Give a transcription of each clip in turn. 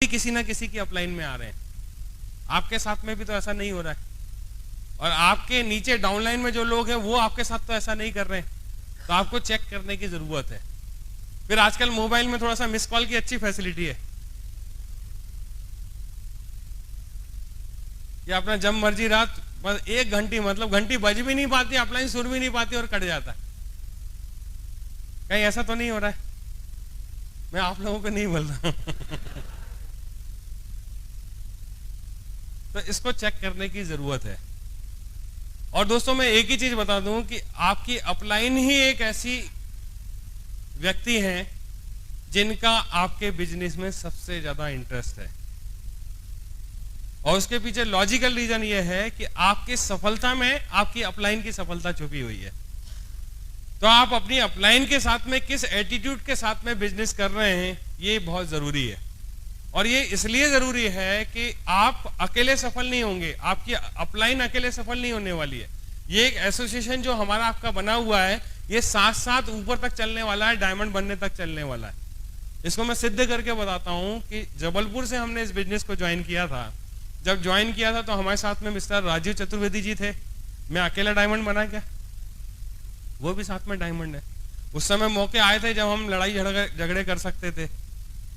किसी ना किसी की अपलाइन में आ रहे हैं। आपके साथ में भी तो ऐसा नहीं हो रहा है, और आपके नीचे डाउनलाइन में जो लोग हैं वो आपके साथ तो ऐसा नहीं कर रहे हैं। तो आपको चेक करने की जरूरत है। फिर आजकल मोबाइल में थोड़ा सा मिस कॉल की अच्छी फैसिलिटी है कि अपना जब मर्जी रात बस 1 घंटी, मतलब घंटी बज भी नहीं पाती, अपलाइन सुन भी नहीं पाती और कट जाता। कहीं ऐसा तो नहीं हो रहा है? मैं आप लोगों को नहीं बोल रहा तो इसको चेक करने की जरूरत है। और दोस्तों मैं एक ही चीज बता दूं कि आपकी अपलाइन ही एक ऐसी व्यक्ति हैं जिनका आपके बिजनेस में सबसे ज्यादा इंटरेस्ट है, और उसके पीछे लॉजिकल रीजन यह है कि आपकी सफलता में आपकी अपलाइन की सफलता छुपी हुई है। तो आप अपनी अपलाइन के साथ में किस एटीट्यूड के साथ में बिजनेस कर रहे हैं, ये बहुत जरूरी है। और ये इसलिए जरूरी है कि आप अकेले सफल नहीं होंगे, आपकी अपलाइन अकेले सफल नहीं होने वाली है। ये एक एसोसिएशन जो हमारा आपका बना हुआ है, ये साथ साथ ऊपर तक चलने वाला है, डायमंड बनने तक चलने वाला है। इसको मैं सिद्ध करके बताता हूं कि जबलपुर से हमने इस बिजनेस को ज्वाइन किया था। जब ज्वाइन किया था तो हमारे साथ में मिस्टर राजीव चतुर्वेदी जी थे। मैं अकेला डायमंड बना क्या? वो भी साथ में डायमंड है। उस समय मौके आए थे जब हम लड़ाई झगड़े कर सकते थे,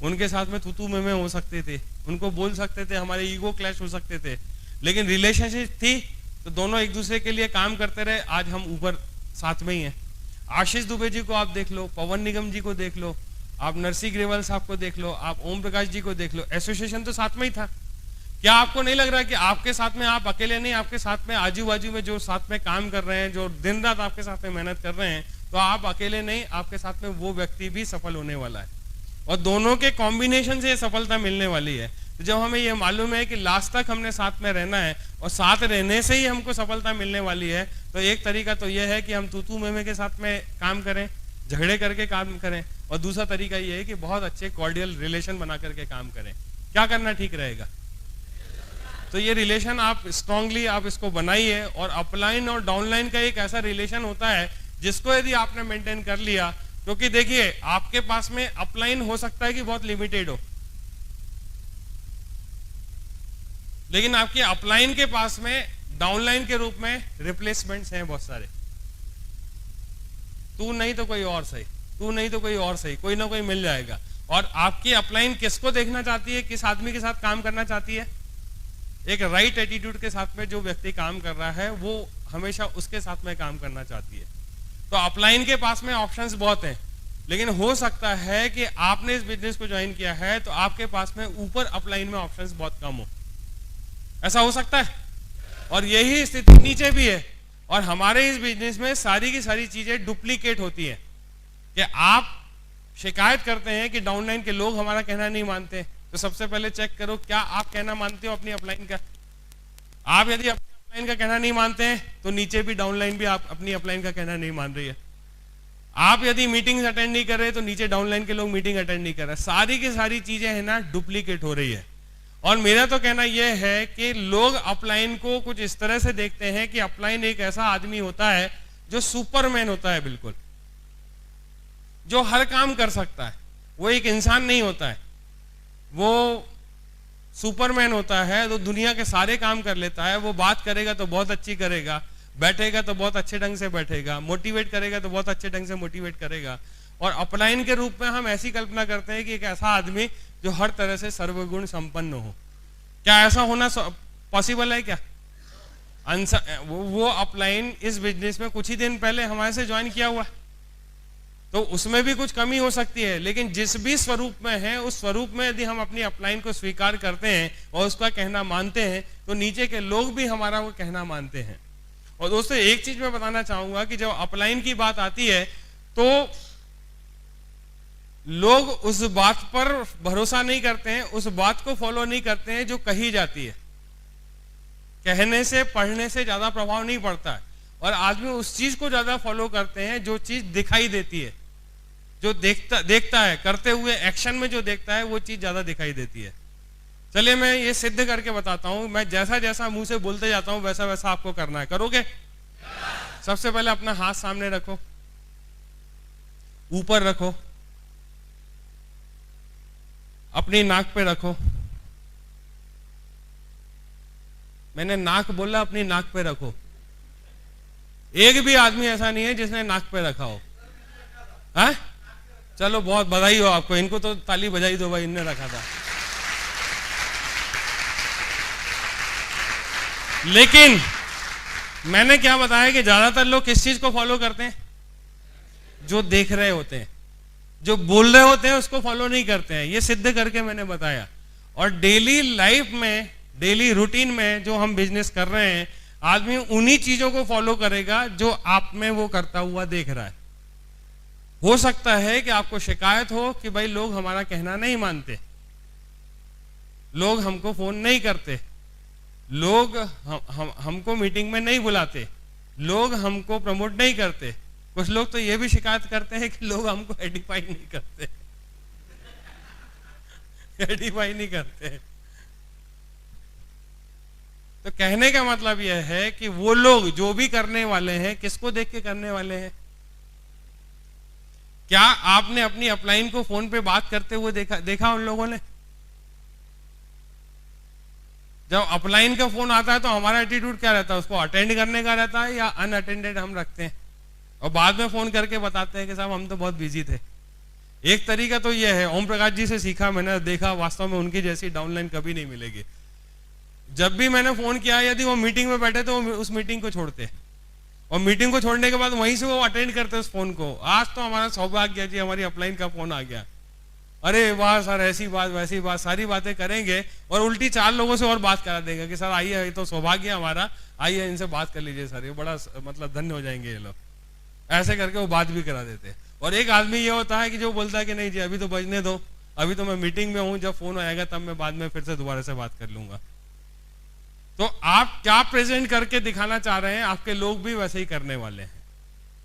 उनके साथ में तू में हो सकते थे, उनको बोल सकते थे, हमारे ईगो क्लैश हो सकते थे, लेकिन रिलेशनशिप थी तो दोनों एक दूसरे के लिए काम करते रहे। आज हम ऊपर साथ में ही हैं। आशीष दुबे जी को आप देख लो, पवन निगम जी को देख लो, आप नरसी ग्रेवाल साहब को देख लो, आप ओम प्रकाश जी को देख लो, एसोसिएशन तो साथ में ही था। क्या आपको नहीं लग रहा कि आपके साथ में आप अकेले नहीं, आपके साथ में आजू बाजू में जो साथ में काम कर रहे हैं, जो दिन रात आपके साथ में मेहनत कर रहे हैं, तो आप अकेले नहीं, आपके साथ में वो व्यक्ति भी सफल होने वाला है, और दोनों के कॉम्बिनेशन से ये सफलता मिलने वाली है। तो जब हमें ये मालूम है कि लास्ट तक हमने साथ में रहना है और साथ रहने से ही हमको सफलता मिलने वाली है, तो एक तरीका तो यह है कि हम तू में के साथ में काम करें, झगड़े करके काम करें, और दूसरा तरीका यह है कि बहुत अच्छे कॉर्डियल रिलेशन बना करके काम करें। क्या करना ठीक रहेगा? तो ये रिलेशन आप स्ट्रांगली आप इसको बनाइए, और अपलाइन और डाउनलाइन का एक ऐसा रिलेशन होता है जिसको यदि आपने मेंटेन कर लिया, क्योंकि देखिए आपके पास में अपलाइन हो सकता है कि बहुत लिमिटेड हो, लेकिन आपके अपलाइन के पास में डाउनलाइन के रूप में रिप्लेसमेंट्स हैं बहुत सारे। तू नहीं तो कोई और सही, तू नहीं तो कोई और सही, कोई ना कोई मिल जाएगा। और आपकी अपलाइन किसको देखना चाहती है, किस आदमी के साथ काम करना चाहती है? एक राइट एटीट्यूड के साथ में जो व्यक्ति काम कर रहा है वो हमेशा उसके साथ में काम करना चाहती है। तो अपलाइन के पास में ऑप्शंस बहुत हैं, लेकिन हो सकता है कि आपने इस बिजनेस को ज्वाइन किया है तो आपके पास में ऊपर अपलाइन में ऑप्शंस बहुत कम हो, ऐसा हो सकता है। और यही स्थिति नीचे भी है। और हमारे इस बिजनेस में सारी की सारी चीजें डुप्लीकेट होती है कि आप शिकायत करते हैं कि डाउनलाइन के लोग हमारा कहना नहीं मानते, तो सबसे पहले चेक करो क्या आप कहना मानते हो अपनी अपलाइन का। आप यदि अपनी अपलाइन का कहना नहीं मानते हैं तो नीचे भी डाउनलाइन भी आप अपनी अपलाइन का कहना नहीं मान रही है। आप यदि मीटिंग्स अटेंड नहीं कर रहे तो नीचे डाउनलाइन के लोग मीटिंग अटेंड नहीं कर रहे। सारी की सारी चीजें है ना डुप्लीकेट हो रही है। और मेरा तो कहना यह है कि लोग अपलाइन को कुछ इस तरह से देखते हैं कि अपलाइन एक ऐसा आदमी होता है जो सुपरमैन होता है, बिल्कुल जो हर काम कर सकता है। वो एक इंसान नहीं होता है, वो सुपरमैन होता है, तो दुनिया के सारे काम कर लेता है। वो बात करेगा तो बहुत अच्छी करेगा, बैठेगा तो बहुत अच्छे ढंग से बैठेगा, मोटिवेट करेगा तो बहुत अच्छे ढंग से मोटिवेट करेगा। और अपलाइन के रूप में हम ऐसी कल्पना करते हैं कि एक ऐसा आदमी जो हर तरह से सर्वगुण संपन्न हो। क्या ऐसा होना पॉसिबल है क्या? वो अपलाइन इस बिजनेस में कुछ ही दिन पहले हमारे से ज्वाइन किया हुआ, तो उसमें भी कुछ कमी हो सकती है, लेकिन जिस भी स्वरूप में है उस स्वरूप में यदि हम अपनी अपलाइन को स्वीकार करते हैं और उसका कहना मानते हैं तो नीचे के लोग भी हमारा वो कहना मानते हैं। और दोस्तों एक चीज मैं बताना चाहूंगा कि जब अपलाइन की बात आती है तो लोग उस बात पर भरोसा नहीं करते हैं, उस बात को फॉलो नहीं करते हैं जो कही जाती है। कहने से पढ़ने से ज्यादा प्रभाव नहीं पड़ता है, और आदमी उस चीज को ज्यादा फॉलो करते हैं जो चीज दिखाई देती है, जो देखता है करते हुए एक्शन में जो देखता है वो चीज ज्यादा दिखाई देती है। चलिए मैं ये सिद्ध करके बताता हूं। मैं जैसा जैसा मुंह से बोलते जाता हूं वैसा वैसा आपको करना है। करोगे? सबसे पहले अपना हाथ सामने रखो, ऊपर रखो, अपनी नाक पे रखो, मैंने नाक बोला, अपनी नाक पे रखो। एक भी आदमी ऐसा नहीं है जिसने नाक पे रखा हो। है? चलो बहुत बधाई हो आपको, इनको तो ताली बजाई दो भाई, इनने रखा था। लेकिन मैंने क्या बताया कि ज्यादातर लोग किस चीज को फॉलो करते हैं? जो देख रहे होते हैं, जो बोल रहे होते हैं उसको फॉलो नहीं करते हैं। ये सिद्ध करके मैंने बताया। और डेली लाइफ में, डेली रूटीन में जो हम बिजनेस कर रहे हैं, आदमी उन्हीं चीजों को फॉलो करेगा जो आप में वो करता हुआ देख रहा है। हो सकता है कि आपको शिकायत हो कि भाई लोग हमारा कहना नहीं मानते, लोग हमको फोन नहीं करते, लोग हमको मीटिंग में नहीं बुलाते, लोग हमको प्रमोट नहीं करते। कुछ लोग तो ये भी शिकायत करते हैं कि लोग हमको एडिफाई नहीं करते। एडिफाई नहीं करते। तो कहने का मतलब यह है कि वो लोग जो भी करने वाले हैं, किसको देख के करने वाले हैं? क्या आपने अपनी अपलाइन को फोन पे बात करते हुए देखा उन लोगों ने? जब अपलाइन का फोन आता है तो हमारा एटीट्यूड क्या रहता है? उसको अटेंड करने का रहता है या अनअटेंडेड हम रखते हैं और बाद में फोन करके बताते हैं कि साहब हम तो बहुत बिजी थे। एक तरीका तो यह है, ओम प्रकाश जी से सीखा मैंने, देखा वास्तव में उनकी जैसी डाउनलाइन कभी नहीं मिलेगी। जब भी मैंने फोन किया, यदि वो मीटिंग में बैठे तो उस मीटिंग को छोड़ते, और मीटिंग को छोड़ने के बाद वहीं से वो अटेंड करते उस फोन को। आज तो हमारा सौभाग्य जी, हमारी अपलाइन का फोन आ गया, अरे वाह सर, ऐसी बात वैसी बात, सारी बातें करेंगे और उल्टी 4 लोगों से और बात करा देंगे कि सर आइए, ये तो सौभाग्य हमारा, आइए इनसे बात कर लीजिए सर, ये बड़ा मतलब धन्य हो जाएंगे ये लोग। ऐसे करके वो बात भी करा देते हैं। और एक आदमी ये होता है कि जो बोलता है कि नहीं जी अभी तो बजने दो, अभी तो मैं मीटिंग में हूं, जब फोन आएगा तब मैं बाद में फिर से दोबारा से बात कर लूंगा। तो आप क्या प्रेजेंट करके दिखाना चाह रहे हैं, आपके लोग भी वैसे ही करने वाले हैं।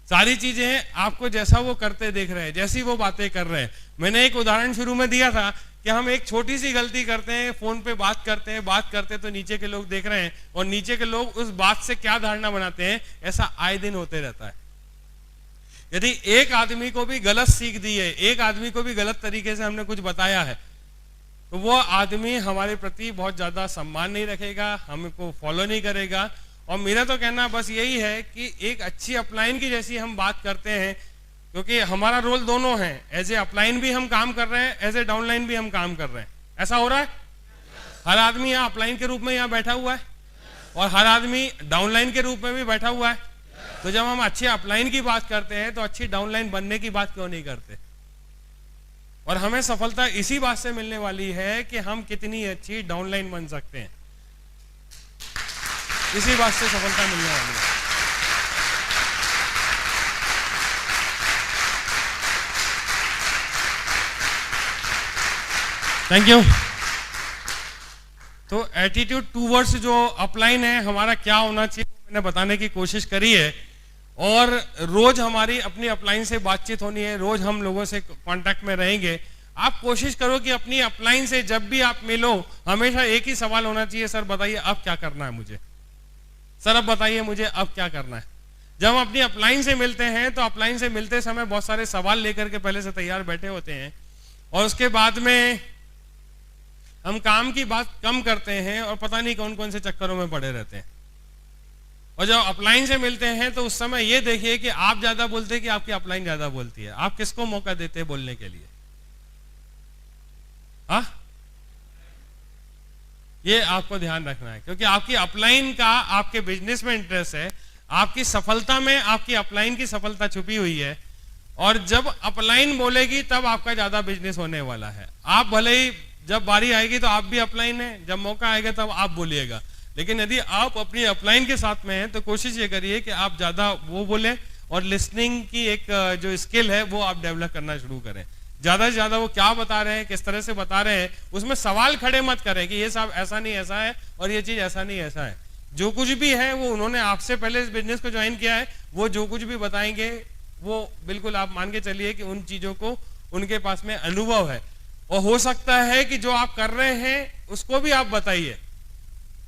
सारी चीजें आपको जैसा वो करते देख रहे हैं, जैसी वो बातें कर रहे हैं। मैंने एक उदाहरण शुरू में दिया था कि हम एक छोटी सी गलती करते हैं, फोन पे बात करते तो नीचे के लोग देख रहे हैं और नीचे के लोग उस बात से क्या धारणा बनाते हैं, ऐसा आए दिन होते रहता है। यदि एक आदमी को भी गलत सीख दी है, एक आदमी को भी गलत तरीके से हमने कुछ बताया है, तो वो आदमी हमारे प्रति बहुत ज्यादा सम्मान नहीं रखेगा, हमको फॉलो नहीं करेगा। और मेरा तो कहना बस यही है कि एक अच्छी अपलाइन की जैसी हम बात करते हैं, क्योंकि हमारा रोल दोनों है, एज ए अपलाइन भी हम काम कर रहे हैं, एज ए डाउनलाइन भी हम काम कर रहे हैं। ऐसा हो रहा है? हर आदमी यहाँ अपलाइन के रूप में यहाँ बैठा हुआ है और हर आदमी डाउनलाइन के रूप में भी बैठा हुआ है। तो जब हम अच्छी अपलाइन की बात करते हैं तो अच्छी डाउनलाइन बनने की बात क्यों नहीं करते? और हमें सफलता इसी बात से मिलने वाली है कि हम कितनी अच्छी डाउनलाइन बन सकते हैं, इसी बात से सफलता मिलने वाली है। Thank you. तो एटीट्यूड टूवर्ड्स जो अपलाइन है हमारा क्या होना चाहिए, मैंने बताने की कोशिश करी है। और रोज हमारी अपनी अपलाइन से बातचीत होनी है, रोज हम लोगों से कांटेक्ट में रहेंगे। आप कोशिश करो कि अपनी अपलाइन से जब भी आप मिलो, हमेशा एक ही सवाल होना चाहिए, सर बताइए अब क्या करना है मुझे, सर अब बताइए मुझे अब क्या करना है। जब हम अपनी अपलाइन से मिलते हैं तो अपलाइन से मिलते समय बहुत सारे सवाल लेकर के पहले से तैयार बैठे होते हैं, और उसके बाद में हम काम की बात कम करते हैं और पता नहीं कौन कौन से चक्करों में पड़े रहते हैं। और जब अपलाइन से मिलते हैं तो उस समय ये देखिए कि आप ज्यादा बोलते हैं कि आपकी अपलाइन ज्यादा बोलती है। आप किसको मौका देते हैं बोलने के लिए? हाँ, ये आपको ध्यान रखना है, क्योंकि आपकी अपलाइन का आपके बिजनेस में इंटरेस्ट है, आपकी सफलता में आपकी अपलाइन की सफलता छुपी हुई है। और जब अपलाइन बोलेगी तब आपका ज्यादा बिजनेस होने वाला है। आप भले ही जब बारी आएगी तो आप भी अपलाइन है, जब मौका आएगा तब आप बोलिएगा, लेकिन यदि आप अपनी अपलाइन के साथ में हैं तो कोशिश ये करिए कि आप ज्यादा वो बोले और लिसनिंग की एक जो स्किल है वो आप डेवलप करना शुरू करें। ज्यादा से ज्यादा वो क्या बता रहे हैं, किस तरह से बता रहे हैं, उसमें सवाल खड़े मत करें कि ये साहब ऐसा नहीं ऐसा है और ये चीज ऐसा नहीं ऐसा है। जो कुछ भी है वो उन्होंने आपसे पहले इस बिजनेस को ज्वाइन किया है, वो जो कुछ भी बताएंगे वो बिल्कुल आप मान के चलिए कि उन चीजों को उनके पास में अनुभव है। और हो सकता है कि जो आप कर रहे हैं उसको भी आप बताइए।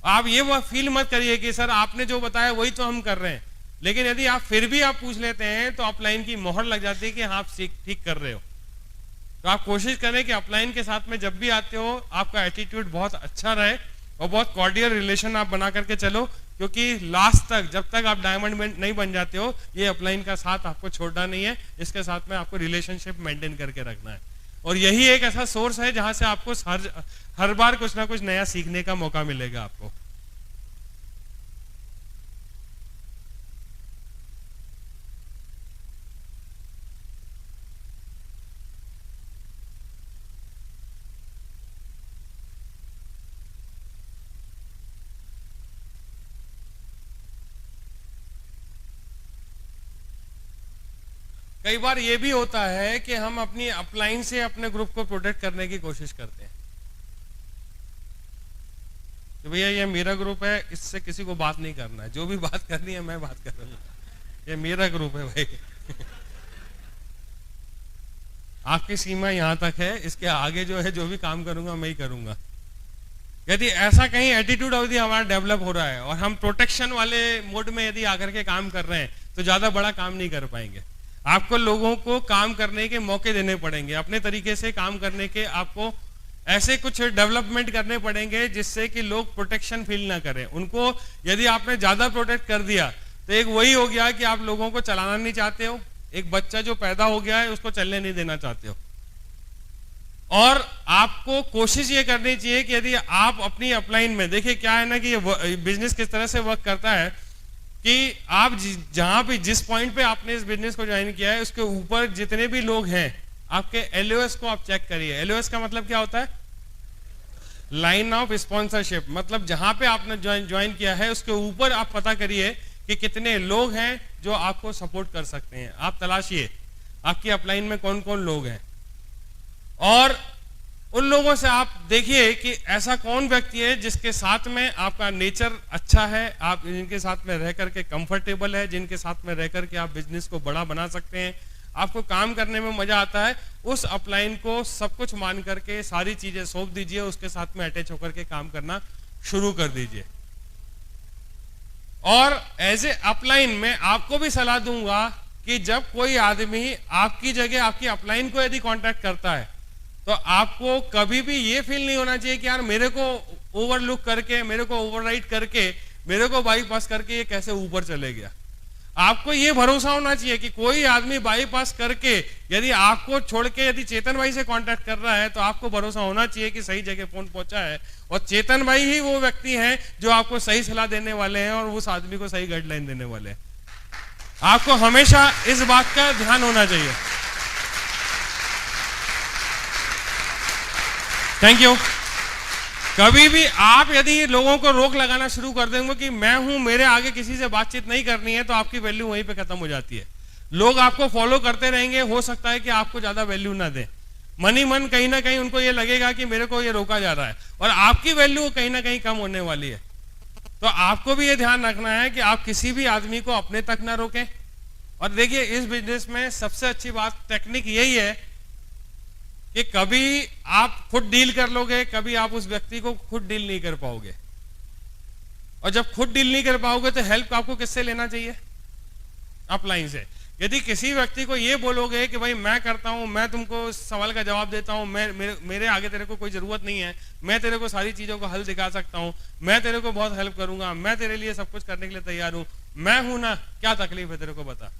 आप ये वो फील मत करिए कि सर आपने जो बताया वही तो हम कर रहे हैं, लेकिन यदि आप फिर भी आप पूछ लेते हैं तो अपलाइन की मोहर लग जाती है कि हाँ आप ठीक कर रहे हो। तो आप कोशिश करें कि अपलाइन के साथ में जब भी आते हो आपका एटीट्यूड बहुत अच्छा रहे, और बहुत कॉर्डियल रिलेशन आप बना करके चलो, क्योंकि लास्ट तक जब तक आप डायमंड में नहीं बन जाते हो, ये अपलाइन का साथ आपको छोड़ना नहीं है, इसके साथ में आपको रिलेशनशिप मेंटेन करके रखना है। और यही एक ऐसा सोर्स है जहां से आपको हर बार कुछ ना कुछ नया सीखने का मौका मिलेगा आपको। कई बार ये भी होता है कि हम अपनी अपलाइन से अपने ग्रुप को प्रोटेक्ट करने की कोशिश करते हैं कि भैया ये मेरा ग्रुप है, इससे किसी को बात नहीं करना है, जो भी बात करनी है मैं बात कर रहा हूं, ये मेरा ग्रुप है भाई। आपकी सीमा यहां तक है, इसके आगे जो है जो भी काम करूंगा मैं ही करूंगा। यदि ऐसा कहीं एटीट्यूड अवधि हमारा डेवलप हो रहा है और हम प्रोटेक्शन वाले मोड में यदि आकर के काम कर रहे हैं, तो ज्यादा बड़ा काम नहीं कर पाएंगे। आपको लोगों को काम करने के मौके देने पड़ेंगे, अपने तरीके से काम करने के आपको ऐसे कुछ डेवलपमेंट करने पड़ेंगे जिससे कि लोग प्रोटेक्शन फील ना करें उनको। यदि आपने ज्यादा प्रोटेक्ट कर दिया तो एक वही हो गया कि आप लोगों को चलाना नहीं चाहते हो, एक बच्चा जो पैदा हो गया है उसको चलने नहीं देना चाहते हो। और आपको कोशिश ये करनी चाहिए कि यदि आप अपनी अपलाइन में, देखिए क्या है ना कि ये बिजनेस किस तरह से वर्क करता है कि आप जहां पे जिस पॉइंट पे आपने इस बिजनेस को ज्वाइन किया है उसके ऊपर जितने भी लोग हैं, आपके एलओएस को आप चेक करिए। एलओएस का मतलब क्या होता है? Line of sponsorship. मतलब जहां पे आपने ज्वाइन किया है उसके ऊपर आप पता करिए कि कितने लोग हैं जो आपको सपोर्ट कर सकते हैं। आप तलाशिए आपकी अपलाइन में कौन कौन लोग हैं और उन लोगों से आप देखिए कि ऐसा कौन व्यक्ति है जिसके साथ में आपका नेचर अच्छा है, आप जिनके साथ में रह करके कंफर्टेबल है, जिनके साथ में रह करके आप बिजनेस को बड़ा बना सकते हैं, आपको काम करने में मजा आता है। उस अपलाइन को सब कुछ मान करके सारी चीजें सौंप दीजिए, उसके साथ में अटैच होकर के काम करना शुरू कर दीजिए। और एज ए अपलाइन में आपको भी सलाह दूंगा कि जब कोई आदमी आपकी जगह आपकी अपलाइन को यदि कांटेक्ट करता है तो आपको कभी भी ये फील नहीं होना चाहिए कि यार मेरे को ओवरलुक करके, मेरे को ओवरराइड करके, मेरे को बाईपास करके ये कैसे ऊपर चले गया। आपको ये भरोसा होना चाहिए कि कोई आदमी बाईपास करके यदि आपको छोड़ के यदि चेतन भाई से कांटेक्ट कर रहा है तो आपको भरोसा होना चाहिए कि सही जगह फोन पहुंचा है और चेतन भाई ही वो व्यक्ति हैं जो आपको सही सलाह देने वाले हैं और उस आदमी को सही गाइडलाइन देने वाले हैं। आपको हमेशा इस बात का ध्यान होना चाहिए। Thank you. कभी भी आप यदि लोगों को रोक लगाना शुरू कर देंगे कि मैं हूं, मेरे आगे किसी से बातचीत नहीं करनी है, तो आपकी वैल्यू वहीं पे खत्म हो जाती है। लोग आपको फॉलो करते रहेंगे, हो सकता है कि आपको ज्यादा वैल्यू ना दें। मन ही मन कहीं ना कहीं उनको ये लगेगा कि मेरे को ये रोका जा रहा है और आपकी वैल्यू कहीं ना कहीं कम होने वाली है। तो आपको भी ये ध्यान रखना है कि आप किसी भी आदमी को अपने तक ना रोकें। और देखिए इस बिजनेस में सबसे अच्छी बात, टेक्निक यही है कि कभी आप खुद डील कर लोगे, कभी आप उस व्यक्ति को खुद डील नहीं कर पाओगे। और जब खुद डील नहीं कर पाओगे तो हेल्प आपको किससे लेना चाहिए? अपलाइन से। यदि किसी व्यक्ति को ये बोलोगे कि भाई मैं करता हूं, मैं तुमको सवाल का जवाब देता हूं, मेरे आगे तेरे को कोई जरूरत नहीं है, मैं तेरे को सारी चीजों का हल दिखा सकता हूं, मैं तेरे को बहुत हेल्प करूंगा, मैं तेरे लिए सब कुछ करने के लिए तैयार हूं, मैं हूं ना, क्या तकलीफ है तेरे को बता।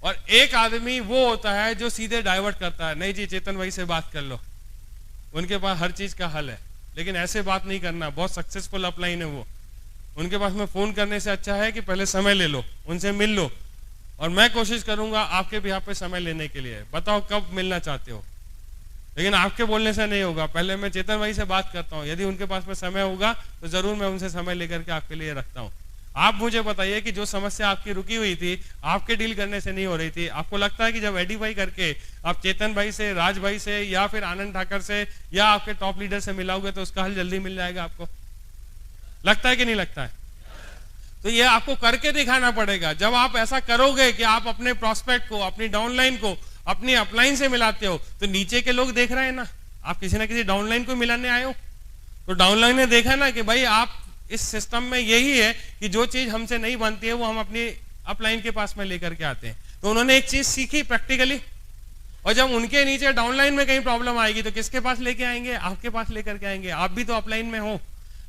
और एक आदमी वो होता है जो सीधे डाइवर्ट करता है, नहीं जी चेतन भाई से बात कर लो, उनके पास हर चीज का हल है। लेकिन ऐसे बात नहीं करना, बहुत सक्सेसफुल अपलाइन है वो। उनके पास में फोन करने से अच्छा है कि पहले समय ले लो, उनसे मिल लो, और मैं कोशिश करूंगा आपके भी यहाँ पे समय लेने के लिए। बताओ कब मिलना चाहते हो। लेकिन आपके बोलने से नहीं होगा, पहले मैं चेतन भाई से बात करता हूँ, यदि उनके पास में समय होगा तो जरूर मैं उनसे समय लेकर के आपके लिए रखता हूँ। आप मुझे बताइए कि जो समस्या आपकी रुकी हुई थी, आपके डील करने से नहीं हो रही थी, आपको लगता है कि जब एडीफाई करके आप चेतन भाई से, राज भाई से या फिर आनंद ठाकर से या आपके टॉप लीडर से मिलाओगे तो उसका हल जल्दी मिल जाएगा? आपको लगता है कि नहीं लगता है? तो ये आपको करके दिखाना पड़ेगा। जब आप ऐसा करोगे कि आप अपने प्रोस्पेक्ट को, अपनी डाउनलाइन को अपनी अपलाइन से मिलाते हो, तो नीचे के लोग देख रहे हैं ना, आप किसी ना किसी डाउनलाइन को मिलाने आए हो, तो डाउनलाइन ने देखा ना कि भाई आप इस सिस्टम में यही है कि जो चीज हमसे नहीं बनती है वो हम अपनी अपलाइन के पास में लेकर के आते हैं। तो उन्होंने एक चीज सीखी प्रैक्टिकली, और जब उनके नीचे डाउनलाइन में कहीं प्रॉब्लम आएगी तो किसके पास लेके आएंगे? आपके पास लेकर के आएंगे। आप भी तो अपलाइन में हो,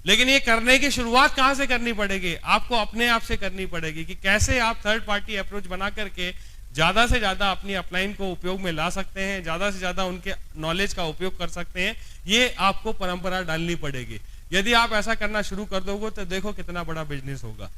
लेकिन ये करने की शुरुआत कहां से करनी पड़ेगी? आपको अपने आप से करनी पड़ेगी कि कैसे आप थर्ड पार्टी अप्रोच बना करके ज्यादा से ज्यादा अपनी अपलाइन को उपयोग में ला सकते हैं, ज्यादा से ज्यादा उनके नॉलेज का उपयोग कर सकते हैं। ये आपको परंपरा डालनी पड़ेगी। यदि आप ऐसा करना शुरू कर दोगे तो देखो कितना बड़ा बिजनेस होगा।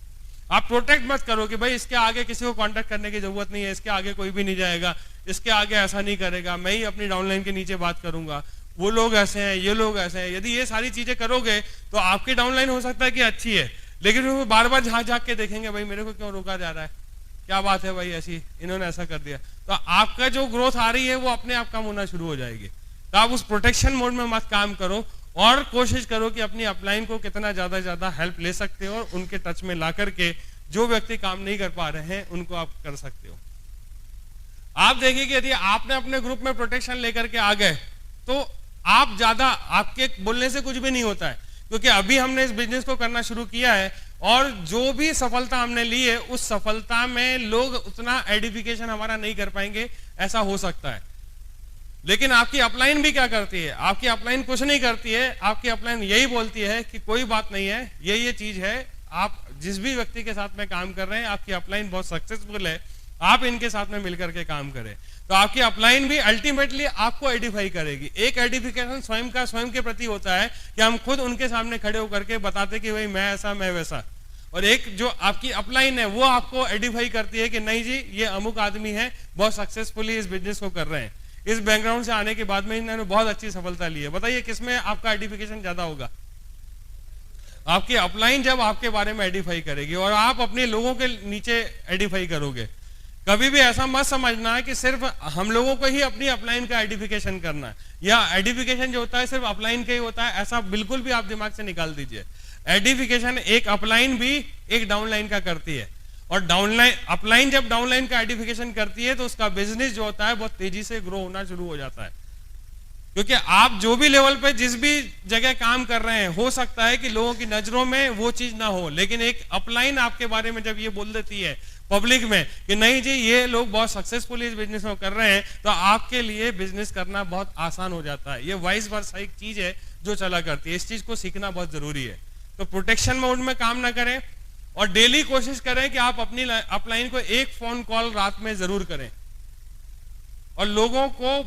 आप प्रोटेक्ट मत करो कि भाई इसके आगे किसी को कांटेक्ट करने की जरूरत नहीं है, इसके आगे कोई भी नहीं जाएगा, इसके आगे ऐसा नहीं करेगा, मैं ही अपनी डाउनलाइन के नीचे बात करूंगा, वो लोग ऐसे हैं, ये लोग ऐसे हैं। यदि ये सारी चीजें करोगे तो आपकी डाउनलाइन हो सकता है कि अच्छी है, लेकिन वो बार बार झांक झांक के देखेंगे, भाई मेरे को क्यों रोका जा रहा है, क्या बात है भाई, ऐसी इन्होंने ऐसा कर दिया। तो आपका जो ग्रोथ आ रही है वो अपने आप कम होना शुरू हो जाएगी। तो आप उस प्रोटेक्शन मोड में मत काम करो और कोशिश करो कि अपनी अपलाइन को कितना ज्यादा हेल्प ले सकते हो और उनके टच में ला करके जो व्यक्ति काम नहीं कर पा रहे हैं उनको आप कर सकते हो। आप देखिए कि यदि आपने अपने ग्रुप में प्रोटेक्शन लेकर के आ गए तो आप ज्यादा, आपके बोलने से कुछ भी नहीं होता है, क्योंकि अभी हमने इस बिजनेस को करना शुरू किया है और जो भी सफलता हमने ली है उस सफलता में लोग उतना एडिफिकेशन हमारा नहीं कर पाएंगे, ऐसा हो सकता है। लेकिन आपकी अपलाइन भी क्या करती है? आपकी अपलाइन कुछ नहीं करती है। आपकी अपलाइन यही बोलती है कि कोई बात नहीं है, ये चीज है, आप जिस भी व्यक्ति के साथ में काम कर रहे हैं आपकी अपलाइन बहुत सक्सेसफुल है, आप इनके साथ में मिलकर के काम करें। तो आपकी अपलाइन भी अल्टीमेटली आपको एडिफाई करेगी। एक एडिफिकेशन स्वयं के प्रति होता है कि हम खुद उनके सामने खड़े होकर के बताते कि भाई मैं ऐसा, मैं वैसा। और एक जो आपकी अपलाइन है वो आपको एडिफाई करती है कि नहीं जी, ये अमुक आदमी है, बहुत सक्सेसफुली इस बिजनेस को कर रहे हैं, इस बैकग्राउंड से आने के बाद में इन्होंने बहुत अच्छी सफलता ली है। बताइए किसमें आपका एडिफिकेशन ज्यादा होगा? आपकी अपलाइन जब आपके बारे में एडिफाई करेगी और आप अपने लोगों के नीचे एडिफाई करोगे। कभी भी ऐसा मत समझना है कि सिर्फ हम लोगों को ही अपनी अपलाइन का एडिफिकेशन करना है या एडिफिकेशन जो होता है सिर्फ अपलाइन का ही होता है, ऐसा बिल्कुल भी आप दिमाग से निकाल दीजिए। एडिफिकेशन एक अपलाइन भी एक डाउनलाइन का करती है और डाउनलाइन, अपलाइन जब डाउनलाइन का एडिफिकेशन करती है तो उसका बिजनेस जो होता है बहुत तेजी से ग्रो होना शुरू हो जाता है। क्योंकि आप जो भी लेवल पे जिस भी जगह काम कर रहे हैं, हो सकता है कि लोगों की नजरों में वो चीज ना हो, लेकिन एक अपलाइन आपके बारे में जब ये बोल देती है पब्लिक में कि नहीं जी ये लोग बहुत सक्सेसफुली इस बिजनेस में कर रहे हैं, तो आपके लिए बिजनेस करना बहुत आसान हो जाता है। ये वाइस वर्सा एक चीज है जो चला करती है। इस चीज को सीखना बहुत जरूरी है। तो प्रोटेक्शन मोड में काम ना करें और डेली कोशिश करें कि आप अपनी अपलाइन को एक फोन कॉल रात में जरूर करें और लोगों को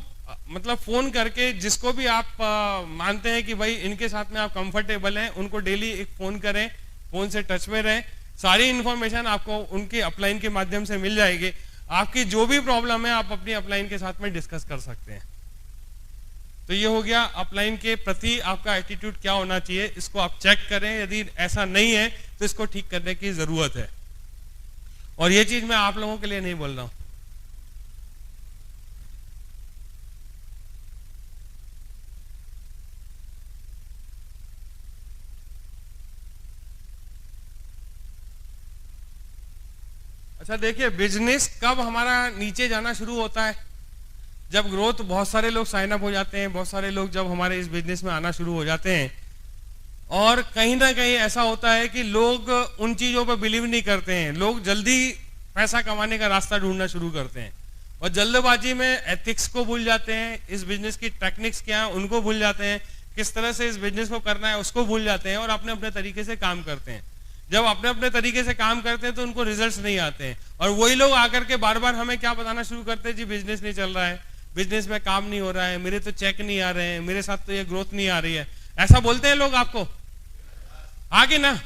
मतलब फोन करके जिसको भी आप मानते हैं कि भाई इनके साथ में आप कंफर्टेबल हैं, उनको डेली एक फोन करें, फोन से टच में रहें। सारी इंफॉर्मेशन आपको उनकी अपलाइन के माध्यम से मिल जाएगी। आपकी जो भी प्रॉब्लम है आप अपनी अपलाइन के साथ में डिस्कस कर सकते हैं। तो ये हो गया अपलाइन के प्रति आपका एटीट्यूड क्या होना चाहिए, इसको आप चेक करें। यदि ऐसा नहीं है तो इसको ठीक करने की जरूरत है। और ये चीज मैं आप लोगों के लिए नहीं बोल रहा हूं। अच्छा देखिए, बिजनेस कब हमारा नीचे जाना शुरू होता है? जब ग्रोथ, बहुत सारे लोग साइन अप हो जाते हैं, बहुत सारे लोग जब हमारे इस बिजनेस में आना शुरू हो जाते हैं और कहीं ना कहीं ऐसा होता है कि लोग उन चीजों पर बिलीव नहीं करते हैं। लोग जल्दी पैसा कमाने का रास्ता ढूंढना शुरू करते हैं और जल्दबाजी में एथिक्स को भूल जाते हैं, इस बिजनेस की टेक्निक्स क्या है उनको भूल जाते हैं, किस तरह से इस बिजनेस को करना है उसको भूल जाते हैं और अपने अपने तरीके से काम करते हैं। जब अपने अपने तरीके से काम करते हैं तो उनको रिजल्ट्स नहीं आते हैं और वही लोग आकर के बार बार हमें क्या बताना शुरू करते हैं, जी बिजनेस नहीं चल रहा है, बिजनेस में काम नहीं हो रहा है, मेरे तो चेक नहीं आ रहे हैं, मेरे साथ तो ये ग्रोथ नहीं आ रही है। ऐसा बोलते हैं लोग आपको? हाँ कि ना?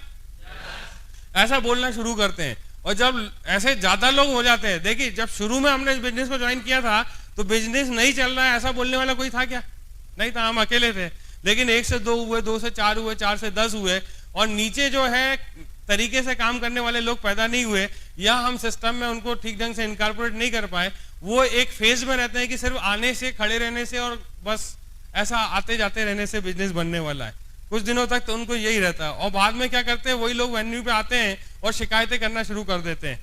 ऐसा बोलना शुरू करते हैं। और जब ऐसे ज्यादा लोग हो जाते हैं, देखिए जब शुरू में हमने इस बिजनेस को ज्वाइन किया था तो बिजनेस नहीं चल रहा है ऐसा बोलने वाला कोई था क्या? नहीं था, हम अकेले थे। लेकिन 1 से 2 हुए, 2 से 4 हुए, 4 से 10 हुए और नीचे जो है तरीके से काम करने वाले लोग पैदा नहीं हुए या हम सिस्टम में उनको ठीक ढंग से इनकॉर्पोरेट नहीं कर पाए। वो एक फेज में रहते हैं कि सिर्फ आने से, खड़े रहने से और बस ऐसा आते जाते रहने से बिजनेस बनने वाला है। कुछ दिनों तक तो उनको यही रहता है और बाद में क्या करते हैं, वही लोग वेन्यू पे आते हैं और शिकायतें करना शुरू कर देते हैं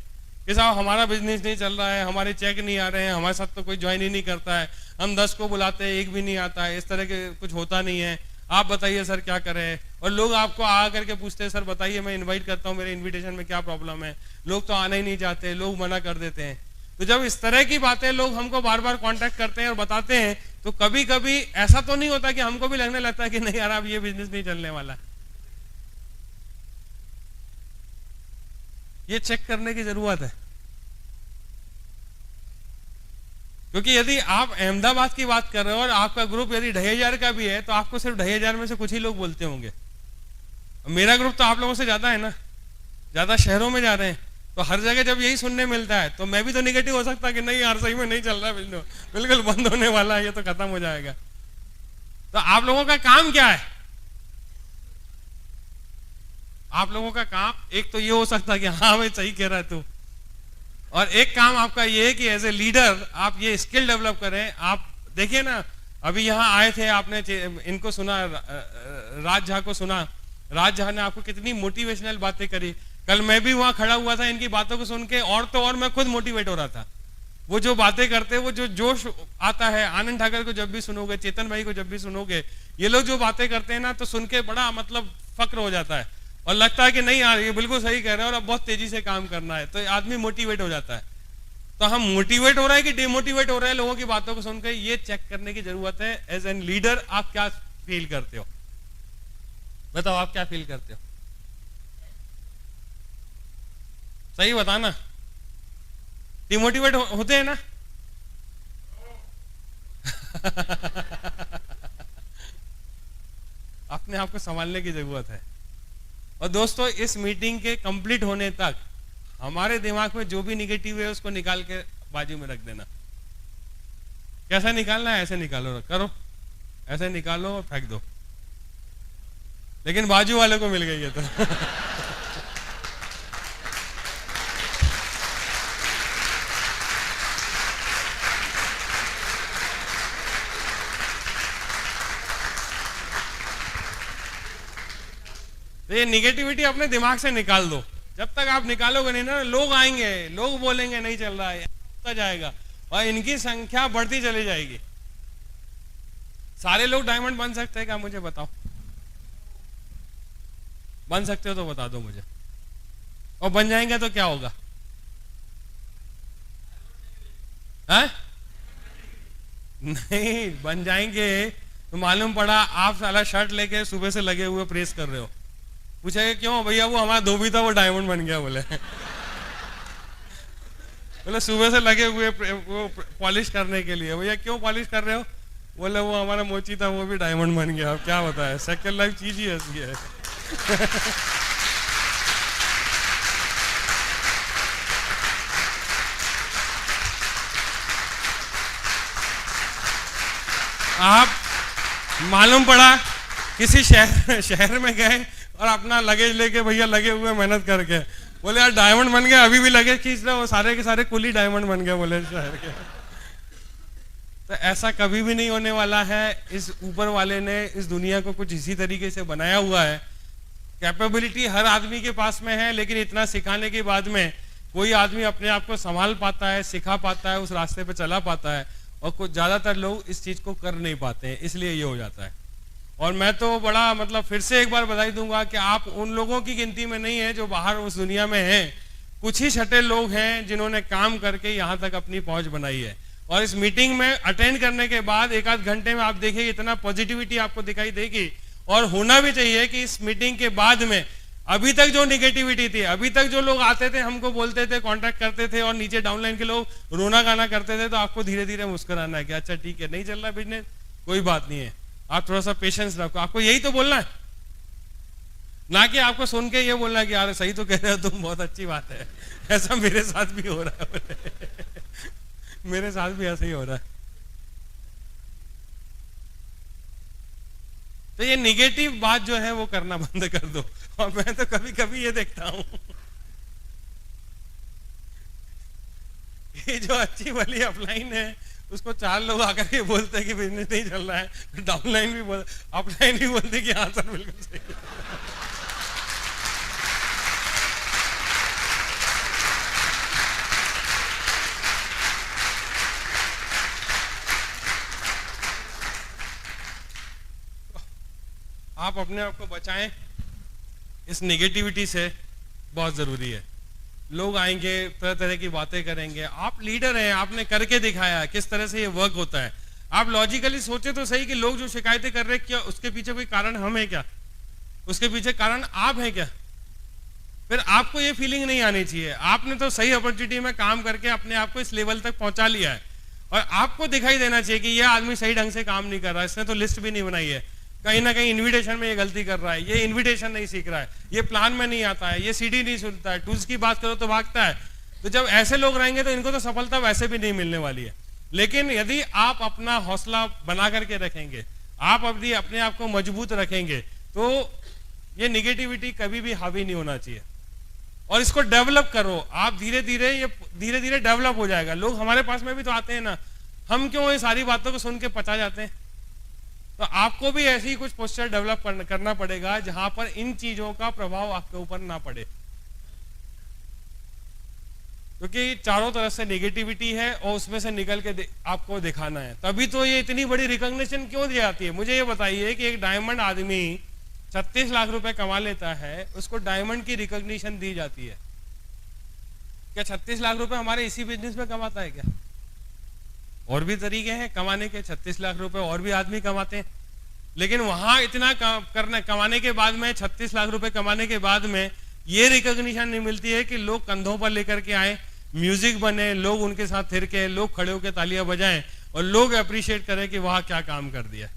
कि साहब हमारा बिजनेस नहीं चल रहा है, हमारे चेक नहीं आ रहे हैं, हमारे साथ तो कोई ज्वाइन ही नहीं करता है, हम 10 को बुलाते हैं 1 भी नहीं आता है, इस तरह के कुछ होता नहीं है, आप बताइए सर क्या करें। और लोग आपको आ करके पूछते हैं, सर बताइए मैं इनवाइट करता हूँ, मेरे इनविटेशन में क्या प्रॉब्लम है। लोग तो आना ही नहीं चाहते, लोग मना कर देते हैं। तो जब इस तरह की बातें लोग हमको बार बार कांटेक्ट करते हैं और बताते हैं, तो कभी कभी ऐसा तो नहीं होता कि हमको भी लगने लगता है कि नहीं यार अब ये बिजनेस नहीं चलने वाला। ये चेक करने की जरूरत है, क्योंकि यदि आप अहमदाबाद की बात कर रहे हो और आपका ग्रुप यदि 2500 का भी है, तो आपको सिर्फ 2500 में से कुछ ही लोग बोलते होंगे। मेरा ग्रुप तो आप लोगों से ज्यादा है ना, ज्यादा शहरों में जा रहे हैं, तो हर जगह जब यही सुनने मिलता है तो मैं भी तो निगेटिव हो सकता कि नहीं यार सही में नहीं चल रहा है बिजनेस, बिल्कुल बंद होने वाला है, ये तो खत्म हो जाएगा। तो आप लोगों का काम क्या है? आप लोगों का काम एक तो ये हो सकता है कि हाँ भाई सही कह रहा है तू, और एक काम आपका ये है कि एज ए लीडर आप ये स्किल डेवलप करें। आप देखिए ना, अभी यहाँ आए थे, आपने इनको सुना, राज झा को सुना, राज झा ने आपको कितनी मोटिवेशनल बातें करी। कल मैं भी वहां खड़ा हुआ था इनकी बातों को सुन के, और तो और मैं खुद मोटिवेट हो रहा था। वो जो बातें करते, वो जो जोश आता है, आनंद ठाकर को जब भी सुनोगे, चेतन भाई को जब भी सुनोगे, ये लोग जो बातें करते हैं ना, तो सुन के बड़ा मतलब फक्र हो जाता है और लगता है कि नहीं यार ये बिल्कुल सही कह रहे हैं और अब बहुत तेजी से काम करना है, तो आदमी मोटिवेट हो जाता है। तो हम मोटिवेट हो रहे हैं कि डिमोटिवेट हो रहे हैं लोगों की बातों को सुनकर, ये चेक करने की जरूरत है। एज एन लीडर आप क्या फील करते हो? बताओ आप क्या फील करते हो? सही बताना। डिमोटिवेट होते हैं ना? अपने आप को संभालने की जरूरत है। और दोस्तों, इस मीटिंग के कंप्लीट होने तक हमारे दिमाग में जो भी निगेटिव है उसको निकाल के बाजू में रख देना। कैसा निकालना है? ऐसे निकालो, करो ऐसे निकालो और फेंक दो, लेकिन बाजू वाले को मिल गई है तो ये निगेटिविटी अपने दिमाग से निकाल दो। जब तक आप निकालोगे नहीं ना, लोग आएंगे, लोग बोलेंगे नहीं चल रहा है, होता जाएगा और इनकी संख्या बढ़ती चली जाएगी। सारे लोग डायमंड बन सकते हैं क्या? मुझे बताओ, बन सकते हो तो बता दो मुझे। और बन जाएंगे तो क्या होगा? है? नहीं बन जाएंगे तो मालूम पड़ा आप साला शर्ट लेके सुबह से लगे हुए प्रेस कर रहे हो, पूछेगा क्यों भैया? वो हमारा धोबी था, वो डायमंड बन गया। बोले बोले सुबह से लगे हुए वो पॉलिश करने के लिए। भैया क्यों पॉलिश कर रहे हो? बोले वो हमारा मोची था, वो भी डायमंड बन गया। अब क्या बताए, सेकंड लाइफ चीज ही ऐसी है। आप मालूम पड़ा किसी शहर में गए और अपना लगेज लेके, भैया लगे हुए मेहनत करके, बोले यार डायमंड बन गया, अभी भी लगेज खींच रहे, वो सारे के सारे कुली डायमंड बन गए बोले शहर के। तो ऐसा कभी भी नहीं होने वाला है। इस ऊपर वाले ने इस दुनिया को कुछ इसी तरीके से बनाया हुआ है। कैपेबिलिटी हर आदमी के पास में है, लेकिन इतना सिखाने के बाद में कोई आदमी अपने आप को संभाल पाता है, सिखा पाता है, उस रास्ते पे चला पाता है, और कुछ ज्यादातर लोग इस चीज को कर नहीं पाते हैं, इसलिए ये हो जाता है। और मैं तो बड़ा मतलब फिर से एक बार बधाई दूंगा कि आप उन लोगों की गिनती में नहीं है जो बाहर उस दुनिया में हैं। कुछ ही छठे लोग हैं जिन्होंने काम करके यहाँ तक अपनी पहुंच बनाई है। और इस मीटिंग में अटेंड करने के बाद एक आध घंटे में आप देखिए इतना पॉजिटिविटी आपको दिखाई देगी। और होना भी चाहिए कि इस मीटिंग के बाद में अभी तक जो निगेटिविटी थी, अभी तक जो लोग आते थे, हमको बोलते थे, कांटेक्ट करते थे और नीचे डाउनलाइन के लोग रोना गाना करते थे, तो आपको धीरे धीरे मुस्कुराना है कि अच्छा ठीक है, नहीं चल रहा बिजनेस, कोई बात नहीं है, आप थोड़ा सा पेशेंस रखो। आपको यही तो बोलना है, ना कि आपको सुन के ये बोलना है कि यार सही तो कह रहे हो तुम, बहुत अच्छी बात है। ऐसा मेरे साथ भी हो रहा है मेरे साथ भी ऐसा ही हो रहा है। तो ये निगेटिव बात जो है वो करना बंद कर दो। और मैं तो कभी कभी ये देखता हूं ये जो अच्छी वाली अपलाइन है उसको 4 लोग आकर के बोलते हैं कि बिजनेस नहीं चल रहा है, डाउनलाइन भी बोल, अपलाइन भी बोलते कि हाँ सर बिल्कुल सही। आप अपने आप को बचाएं इस नेगेटिविटी से, बहुत जरूरी है। लोग आएंगे, तरह तरह की बातें करेंगे। आप लीडर हैं, आपने करके दिखाया है किस तरह से ये वर्क होता है। आप लॉजिकली सोचे तो सही कि लोग जो शिकायतें कर रहे हैं, क्या उसके पीछे कोई कारण हम है क्या? उसके पीछे कारण आप हैं क्या? फिर आपको ये फीलिंग नहीं आनी चाहिए। आपने तो सही अपॉर्चुनिटी में काम करके अपने आप को इस लेवल तक पहुंचा लिया है, और आपको दिखाई देना चाहिए कि ये आदमी सही ढंग से काम नहीं कर रहा, इसने तो लिस्ट भी नहीं बनाई है, कहीं ना कहीं इन्विटेशन में ये गलती कर रहा है, ये इन्विटेशन नहीं सीख रहा है, ये प्लान में नहीं आता है, ये सीडी नहीं सुनता है, टूल्स की बात करो तो भागता है। तो जब ऐसे लोग रहेंगे तो इनको तो सफलता वैसे भी नहीं मिलने वाली है। लेकिन यदि आप अपना हौसला बना करके रखेंगे, आप अपने आप को मजबूत रखेंगे, तो ये निगेटिविटी कभी भी हावी नहीं होना चाहिए। और इसको डेवलप करो आप, धीरे धीरे ये धीरे धीरे डेवलप हो जाएगा। लोग हमारे पास में भी तो आते हैं ना, हम क्यों ये सारी बातों को सुन के पचा जाते हैं? तो आपको भी ऐसी ही कुछ पोस्चर डेवलप करना पड़ेगा जहां पर इन चीजों का प्रभाव आपके ऊपर ना पड़े, क्योंकि चारों तरफ से नेगेटिविटी है और उसमें से निकल के आपको दिखाना है। तभी तो ये इतनी बड़ी रिकॉग्निशन क्यों दी जाती है? मुझे ये बताइए कि एक डायमंड आदमी 36 लाख रुपए कमा लेता है, उसको डायमंड की रिकॉग्निशन दी जाती है। क्या 36 लाख रुपए हमारे इसी बिजनेस में कमाता है क्या? और भी तरीके हैं कमाने के, 36 लाख रुपए और भी आदमी कमाते हैं। लेकिन वहां इतना कमाने के बाद में, 36 लाख रुपए कमाने के बाद में ये रिकॉग्निशन नहीं मिलती है कि लोग कंधों पर लेकर के आए, म्यूजिक बने, लोग उनके साथ थिरके, लोग खड़े होकर तालियां बजाएं और लोग अप्रिशिएट करें कि वाह क्या काम कर दिया।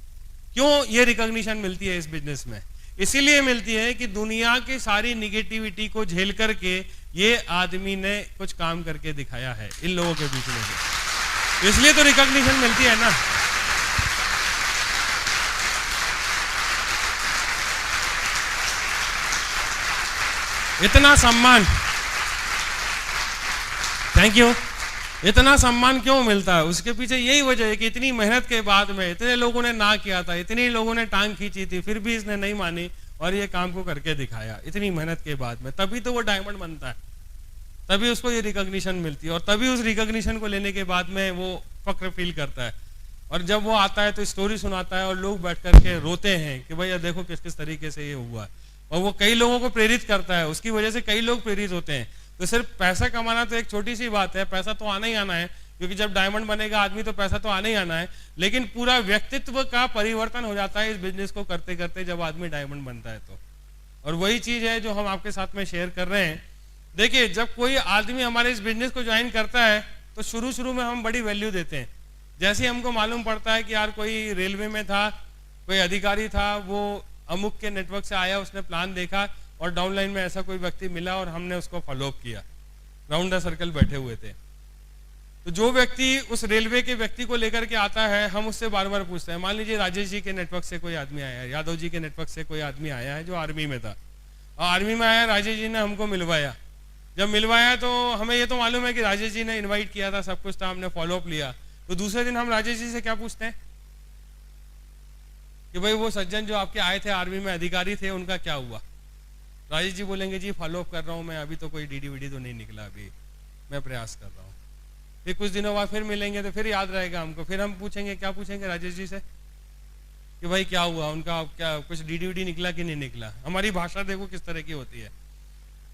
क्यों ये रिकॉग्निशन मिलती है इस बिजनेस में? इसीलिए मिलती है कि दुनिया की सारी निगेटिविटी को झेल करके ये आदमी ने कुछ काम करके दिखाया है इन लोगों के बीच में, इसलिए तो रिकॉग्निशन मिलती है ना। इतना सम्मान, थैंक यू, इतना सम्मान क्यों मिलता है? उसके पीछे यही वजह है कि इतनी मेहनत के बाद में इतने लोगों ने ना किया था, इतने लोगों ने टांग खींची थी, फिर भी इसने नहीं मानी और ये काम को करके दिखाया इतनी मेहनत के बाद में। तभी तो वो डायमंड बनता है, तभी उसको ये रिकॉग्निशन मिलती है, और तभी उस रिकॉग्निशन को लेने के बाद में वो फक्र फील करता है। और जब वो आता है तो स्टोरी सुनाता है और लोग बैठ करके रोते हैं कि भैया देखो किस किस तरीके से ये हुआ है, और वो कई लोगों को प्रेरित करता है, उसकी वजह से कई लोग प्रेरित होते हैं। तो सिर्फ पैसा कमाना तो एक छोटी सी बात है, पैसा तो आना ही आना है, क्योंकि जब डायमंड बनेगा आदमी तो पैसा तो आना ही आना है, लेकिन पूरा व्यक्तित्व का परिवर्तन हो जाता है इस बिजनेस को करते करते जब आदमी डायमंड बनता है तो। और वही चीज है जो हम आपके साथ में शेयर कर रहे हैं। देखिए, जब कोई आदमी हमारे इस बिजनेस को ज्वाइन करता है तो शुरू शुरू में हम बड़ी वैल्यू देते हैं। जैसे हमको मालूम पड़ता है कि यार कोई रेलवे में था, कोई अधिकारी था, वो अमुक के नेटवर्क से आया, उसने प्लान देखा और डाउनलाइन में ऐसा कोई व्यक्ति मिला और हमने उसको फॉलोअप किया, राउंड द सर्कल बैठे हुए थे। तो जो व्यक्ति उस रेलवे के व्यक्ति को लेकर के आता है, हम उससे बार बार पूछते हैं। मान लीजिए राजेश जी के नेटवर्क से कोई आदमी आया है, यादव जी के नेटवर्क से कोई आदमी आया है जो आर्मी में था, और आर्मी में आया, राजेश जी ने हमको मिलवाया। जब मिलवाया तो हमें ये तो मालूम है कि राजेश जी ने इन्वाइट किया था, सब कुछ था, हमने फॉलोअप लिया। तो दूसरे दिन हम राजेश जी से क्या पूछते हैं कि भाई वो सज्जन जो आपके आए थे आर्मी में, अधिकारी थे, उनका क्या हुआ? राजेश जी बोलेंगे जी फॉलोअप कर रहा हूँ मैं, अभी तो कोई डीडी वीडी तो नहीं निकला, अभी मैं प्रयास कर रहा हूँ। फिर कुछ दिनों बाद फिर मिलेंगे तो फिर याद रहेगा हमको, फिर हम पूछेंगे, क्या पूछेंगे राजेश जी से कि भाई क्या हुआ, उनका क्या कुछ डीडी वीडी निकला कि नहीं निकला? हमारी भाषा देखो किस तरह की होती है,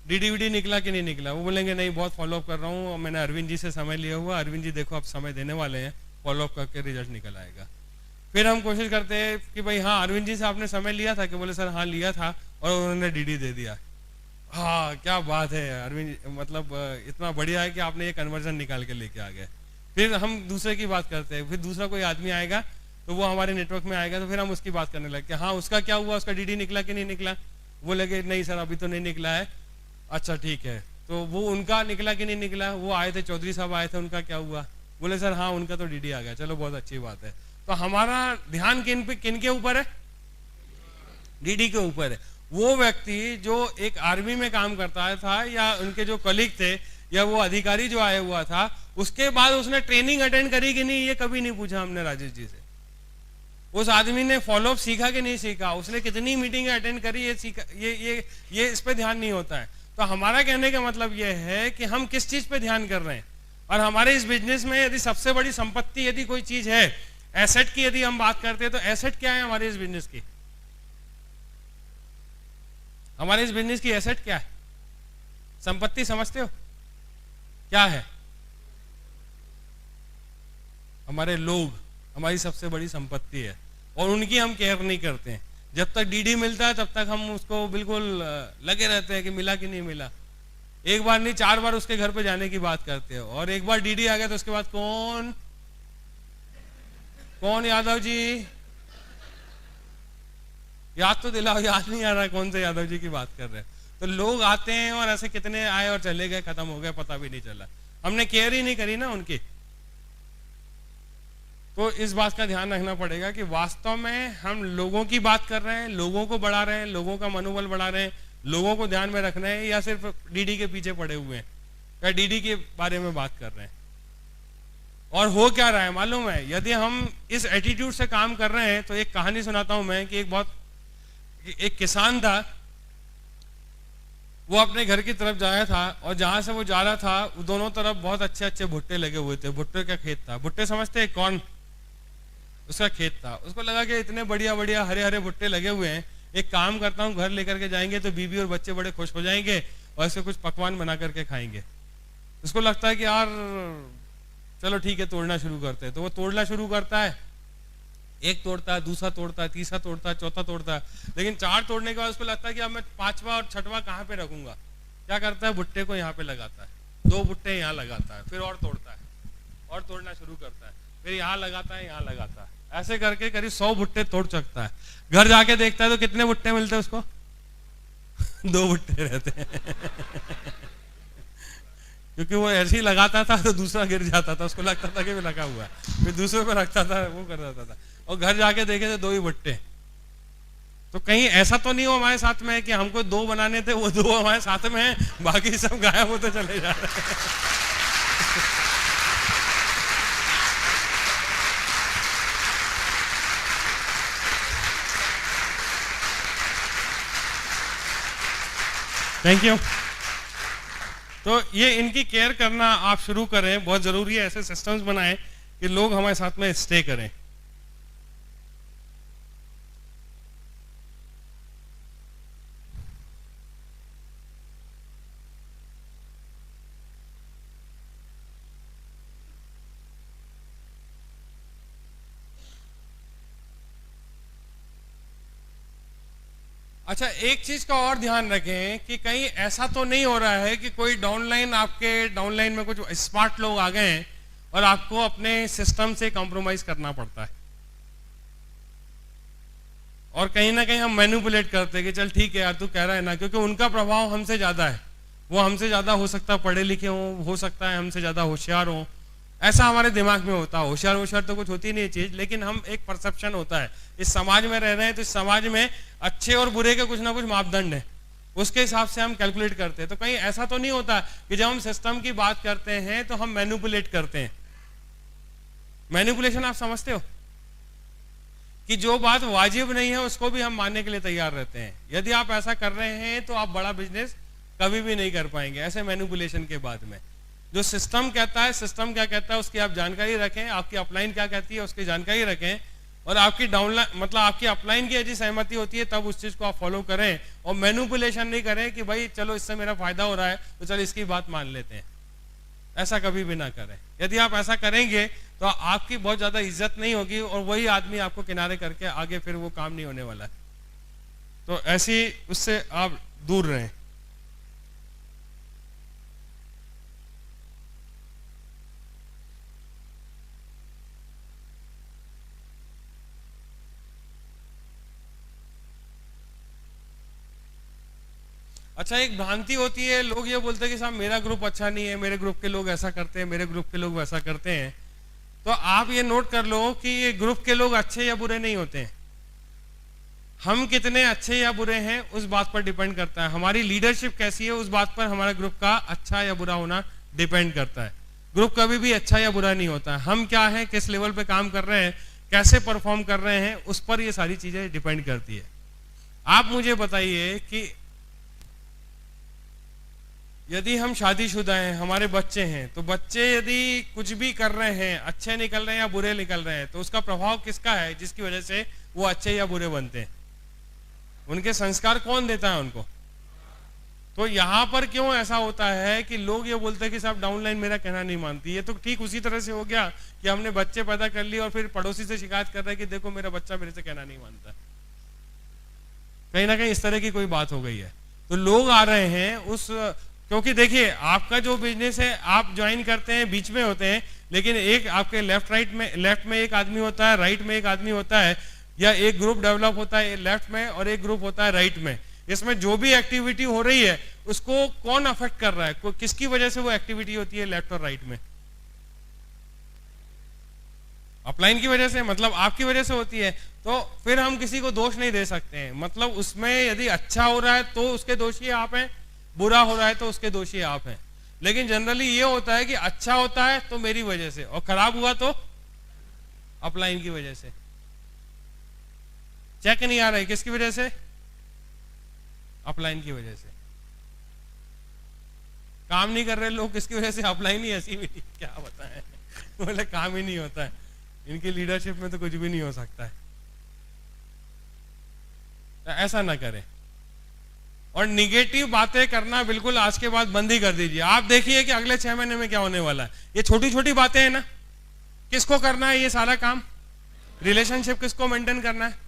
डीडी वीडी निकला कि नहीं निकला? वो बोलेंगे नहीं बहुत फॉलोअप कर रहा हूँ, मैंने अरविंद जी से समय लिया हुआ, अरविंद जी देखो आप समय देने वाले हैं, फॉलोअप करके रिजल्ट निकल आएगा। फिर हम कोशिश करते हैं कि भाई हाँ अरविंद जी से आपने समय लिया था कि? बोले सर हाँ लिया था और उन्होंने डीडी दे दिया। हाँ क्या बात है अरविंद, मतलब इतना बढ़िया है कि आपने ये कन्वर्जन निकाल के लेके आ गए। फिर हम दूसरे की बात करते हैं, फिर दूसरा कोई आदमी आएगा तो वो हमारे नेटवर्क में आएगा तो फिर हम उसकी बात करने लगते हैं, हाँ उसका क्या हुआ, उसका डीडी निकला कि नहीं निकला? वो लगे नहीं सर अभी तो नहीं निकला है। अच्छा ठीक है, तो वो उनका निकला कि नहीं निकला? वो आए थे, चौधरी साहब आए थे, उनका क्या हुआ? बोले सर हाँ उनका तो डीडी आ गया, चलो बहुत अच्छी बात है। तो हमारा ध्यान किन के ऊपर है? डीडी के ऊपर है। वो व्यक्ति जो एक आर्मी में काम करता था या उनके जो कलीग थे या वो अधिकारी जो आया हुआ था, उसके बाद उसने ट्रेनिंग अटेंड करी कि नहीं, ये कभी नहीं पूछा हमने राजेश जी से। उस आदमी ने फॉलोअप सीखा कि नहीं सीखा, उसने कितनी मीटिंग अटेंड करी, ये सीखा, ये इस पे ध्यान नहीं होता है। तो हमारा कहने का मतलब ये है कि हम किस चीज पे ध्यान कर रहे हैं। और हमारे इस बिजनेस में यदि सबसे बड़ी संपत्ति यदि कोई चीज है, एसेट की यदि हम बात करते हैं, तो एसेट क्या है हमारे इस बिजनेस की? हमारे इस बिजनेस की एसेट क्या है? संपत्ति समझते हो? क्या है? हमारे लोग हमारी सबसे बड़ी संपत्ति है और उनकी हम केयर नहीं करते हैं। जब तक डीडी मिलता है तब तक हम उसको बिल्कुल लगे रहते हैं कि मिला कि नहीं मिला। एक बार नहीं 4 बार उसके घर पे जाने की बात करते हो, और एक बार डीडी आ गया तो उसके बाद कौन कौन यादव जी, याद तो दिलाओ, याद नहीं आ रहा कौन से यादव जी की बात कर रहे हैं। तो लोग आते हैं और ऐसे कितने आए और चले गए, खत्म हो गए, पता भी नहीं चला, हमने केयर ही नहीं करी ना उनकी। तो इस बात का ध्यान रखना पड़ेगा कि वास्तव में हम लोगों की बात कर रहे हैं, लोगों को बढ़ा रहे हैं, लोगों का मनोबल बढ़ा रहे हैं, लोगों को ध्यान में रख रहे हैं, या सिर्फ डीडी के पीछे पड़े हुए हैं, या डीडी के बारे में बात कर रहे हैं। और हो क्या रहा है मालूम है? यदि हम इस एटीट्यूड से काम कर रहे हैं तो एक कहानी सुनाता हूं मैं कि एक किसान था, वो अपने घर की तरफ जाया था, और जहां से वो जा रहा था वो दोनों तरफ बहुत अच्छे अच्छे भुट्टे लगे हुए थे। भुट्टे का खेत था, भुट्टे समझते हैं, कौन, उसका खेत था। उसको लगा कि इतने बढ़िया बढ़िया हरे हरे भुट्टे लगे हुए हैं, एक काम करता हूँ, घर लेकर के जाएंगे तो बीबी और बच्चे बड़े खुश हो जाएंगे और इससे कुछ पकवान बना करके खाएंगे। उसको लगता है कि यार चलो ठीक है, तोड़ना शुरू करते हैं। तो वो तोड़ना शुरू करता है, एक तोड़ता है, दूसरा तोड़ता है, तीसरा तोड़ता है, चौथा तोड़ता है, लेकिन 4 तोड़ने के बाद उसको लगता है कि अब मैं 5वां और 6वां कहाँ पे रखूंगा। क्या करता है, भुट्टे को यहाँ पे लगाता है, 2 भुट्टे यहाँ लगाता है, फिर और तोड़ता है और तोड़ना शुरू करता है, फिर यहाँ लगाता है, यहाँ लगाता है, ऐसे करके करीब 100 भुट्टे तोड़ सकता है। घर जाके देखता है तो कितने भुट्टे मिलते हैं उसको 2 भुट्टे रहते हैं क्योंकि वो ऐसे ही लगाता था तो दूसरा गिर जाता था, उसको लगता था कि वो लगा हुआ है, फिर दूसरे पे रखता था, वो कर देता था, और घर जाके देखे तो 2 ही भुट्टे। तो कहीं ऐसा तो नहीं हो हमारे साथ में कि हमको 2 बनाने थे, वो 2 हमारे साथ में है, बाकी सब गायब होते चले जा रहे हैं थैंक यू। तो ये इनकी केयर करना आप शुरू करें, बहुत जरूरी है। ऐसे सिस्टम्स बनाएं कि लोग हमारे साथ में स्टे करें। अच्छा, एक चीज का और ध्यान रखें कि कहीं ऐसा तो नहीं हो रहा है कि कोई डाउनलाइन, आपके डाउनलाइन में कुछ स्मार्ट लोग आ गए हैं और आपको अपने सिस्टम से कॉम्प्रोमाइज करना पड़ता है, और कहीं ना कहीं हम मैनिपुलेट करते हैं कि चल ठीक है यार तू कह रहा है ना, क्योंकि उनका प्रभाव हमसे ज्यादा है, वो हमसे ज्यादा हो सकता है पढ़े लिखे हो सकता है हमसे ज्यादा होशियार हो, ऐसा हमारे दिमाग में होता है। होशियार तो कुछ होती नहीं चीज, लेकिन हम एक परसेप्शन होता है, इस समाज में रह रहे हैं तो इस समाज में अच्छे और बुरे के कुछ ना कुछ मापदंड है, उसके हिसाब से हम कैलकुलेट करते हैं। तो कहीं ऐसा तो नहीं होता कि जब हम सिस्टम की बात करते हैं तो हम मैनिपुलेट करते हैं। मैनिपुलेशन आप समझते हो कि जो बात वाजिब नहीं है उसको भी हम मानने के लिए तैयार रहते हैं। यदि आप ऐसा कर रहे हैं तो आप बड़ा बिजनेस कभी भी नहीं कर पाएंगे ऐसे मैनिपुलेशन के बाद में। जो सिस्टम कहता है, सिस्टम क्या कहता है उसकी आप जानकारी रखें, आपकी अपलाइन क्या कहती है उसकी जानकारी रखें, और आपकी डाउनलाइन मतलब आपकी अपलाइन की यदि सहमति होती है तब उस चीज को आप फॉलो करें, और मैनिपुलेशन नहीं करें कि भाई चलो इससे मेरा फायदा हो रहा है तो चलो इसकी बात मान लेते हैं। ऐसा कभी भी ना करें। यदि आप ऐसा करेंगे तो आपकी बहुत ज्यादा इज्जत नहीं होगी और वही आदमी आपको किनारे करके आगे फिर वो काम नहीं होने वाला है। तो ऐसी उससे आप दूर रहें। अच्छा, एक भ्रांति होती है, लोग ये बोलते हैं कि साहब मेरा ग्रुप अच्छा नहीं है, मेरे ग्रुप के लोग ऐसा करते हैं, मेरे ग्रुप के लोग वैसा करते हैं। तो आप ये नोट कर लो कि ये ग्रुप के लोग अच्छे या बुरे नहीं होते हैं। हम कितने अच्छे या बुरे हैं उस बात पर डिपेंड करता है, हमारी लीडरशिप कैसी है उस बात पर हमारा ग्रुप का अच्छा या बुरा होना डिपेंड करता है। ग्रुप कभी भी अच्छा या बुरा नहीं होता है, हम क्या है, किस लेवल पे काम कर रहे हैं, कैसे परफॉर्म कर रहे हैं, उस पर ये सारी चीजें डिपेंड करती है। आप मुझे बताइए कि यदि हम शादीशुदा हैं, हमारे बच्चे हैं, तो बच्चे यदि कुछ भी कर रहे हैं, अच्छे निकल रहे हैं या बुरे निकल रहे हैं, तो उसका प्रभाव किसका है जिसकी वजह से वो अच्छे या बुरे बनते हैं? उनके संस्कार कौन देता है उनको? तो यहां पर क्यों ऐसा होता है कि लोग ये बोलते हैं कि साहब डाउनलाइन मेरा कहना नहीं मानती। ये तो ठीक उसी तरह से हो गया कि हमने बच्चे पैदा कर लिए और फिर पड़ोसी से शिकायत कर रहे हैं कि देखो मेरा बच्चा मेरे से कहना नहीं मानता। कहीं ना कहीं इस तरह की कोई बात हो गई है। तो लोग आ रहे हैं उस, क्योंकि देखिए आपका जो बिजनेस है आप ज्वाइन करते हैं, बीच में होते हैं, लेकिन एक आपके लेफ्ट में एक आदमी होता है, राइट में एक आदमी होता है, या एक ग्रुप डेवलप होता है लेफ्ट में और एक ग्रुप होता है राइट में। इसमें जो भी एक्टिविटी हो रही है उसको कौन अफेक्ट कर रहा है, किसकी वजह से वो एक्टिविटी होती है लेफ्ट और राइट में? अपलाइन की वजह से, मतलब आपकी वजह से होती है। तो फिर हम किसी को दोष नहीं दे सकते हैं। मतलब उसमें यदि अच्छा हो रहा है तो उसके दोषी आप हैं, बुरा हो रहा है तो उसके दोषी आप हैं। लेकिन जनरली ये होता है कि अच्छा होता है तो मेरी वजह से, और खराब हुआ तो अपलाइन की वजह से। चेक नहीं आ रहा है किसकी वजह से? अपलाइन की वजह से। काम नहीं कर रहे लोग किसकी वजह से? अपलाइन ही ऐसी भी क्या बताएं बोले काम ही नहीं होता है, इनकी लीडरशिप में तो कुछ भी नहीं हो सकता है। तो ऐसा ना करें और निगेटिव बातें करना बिल्कुल आज के बाद बंद ही कर दीजिए। आप देखिए कि अगले 6 महीने में क्या होने वाला है। ये छोटी छोटी बातें हैं ना, किसको करना है ये सारा काम? रिलेशनशिप किसको मेंटेन करना है?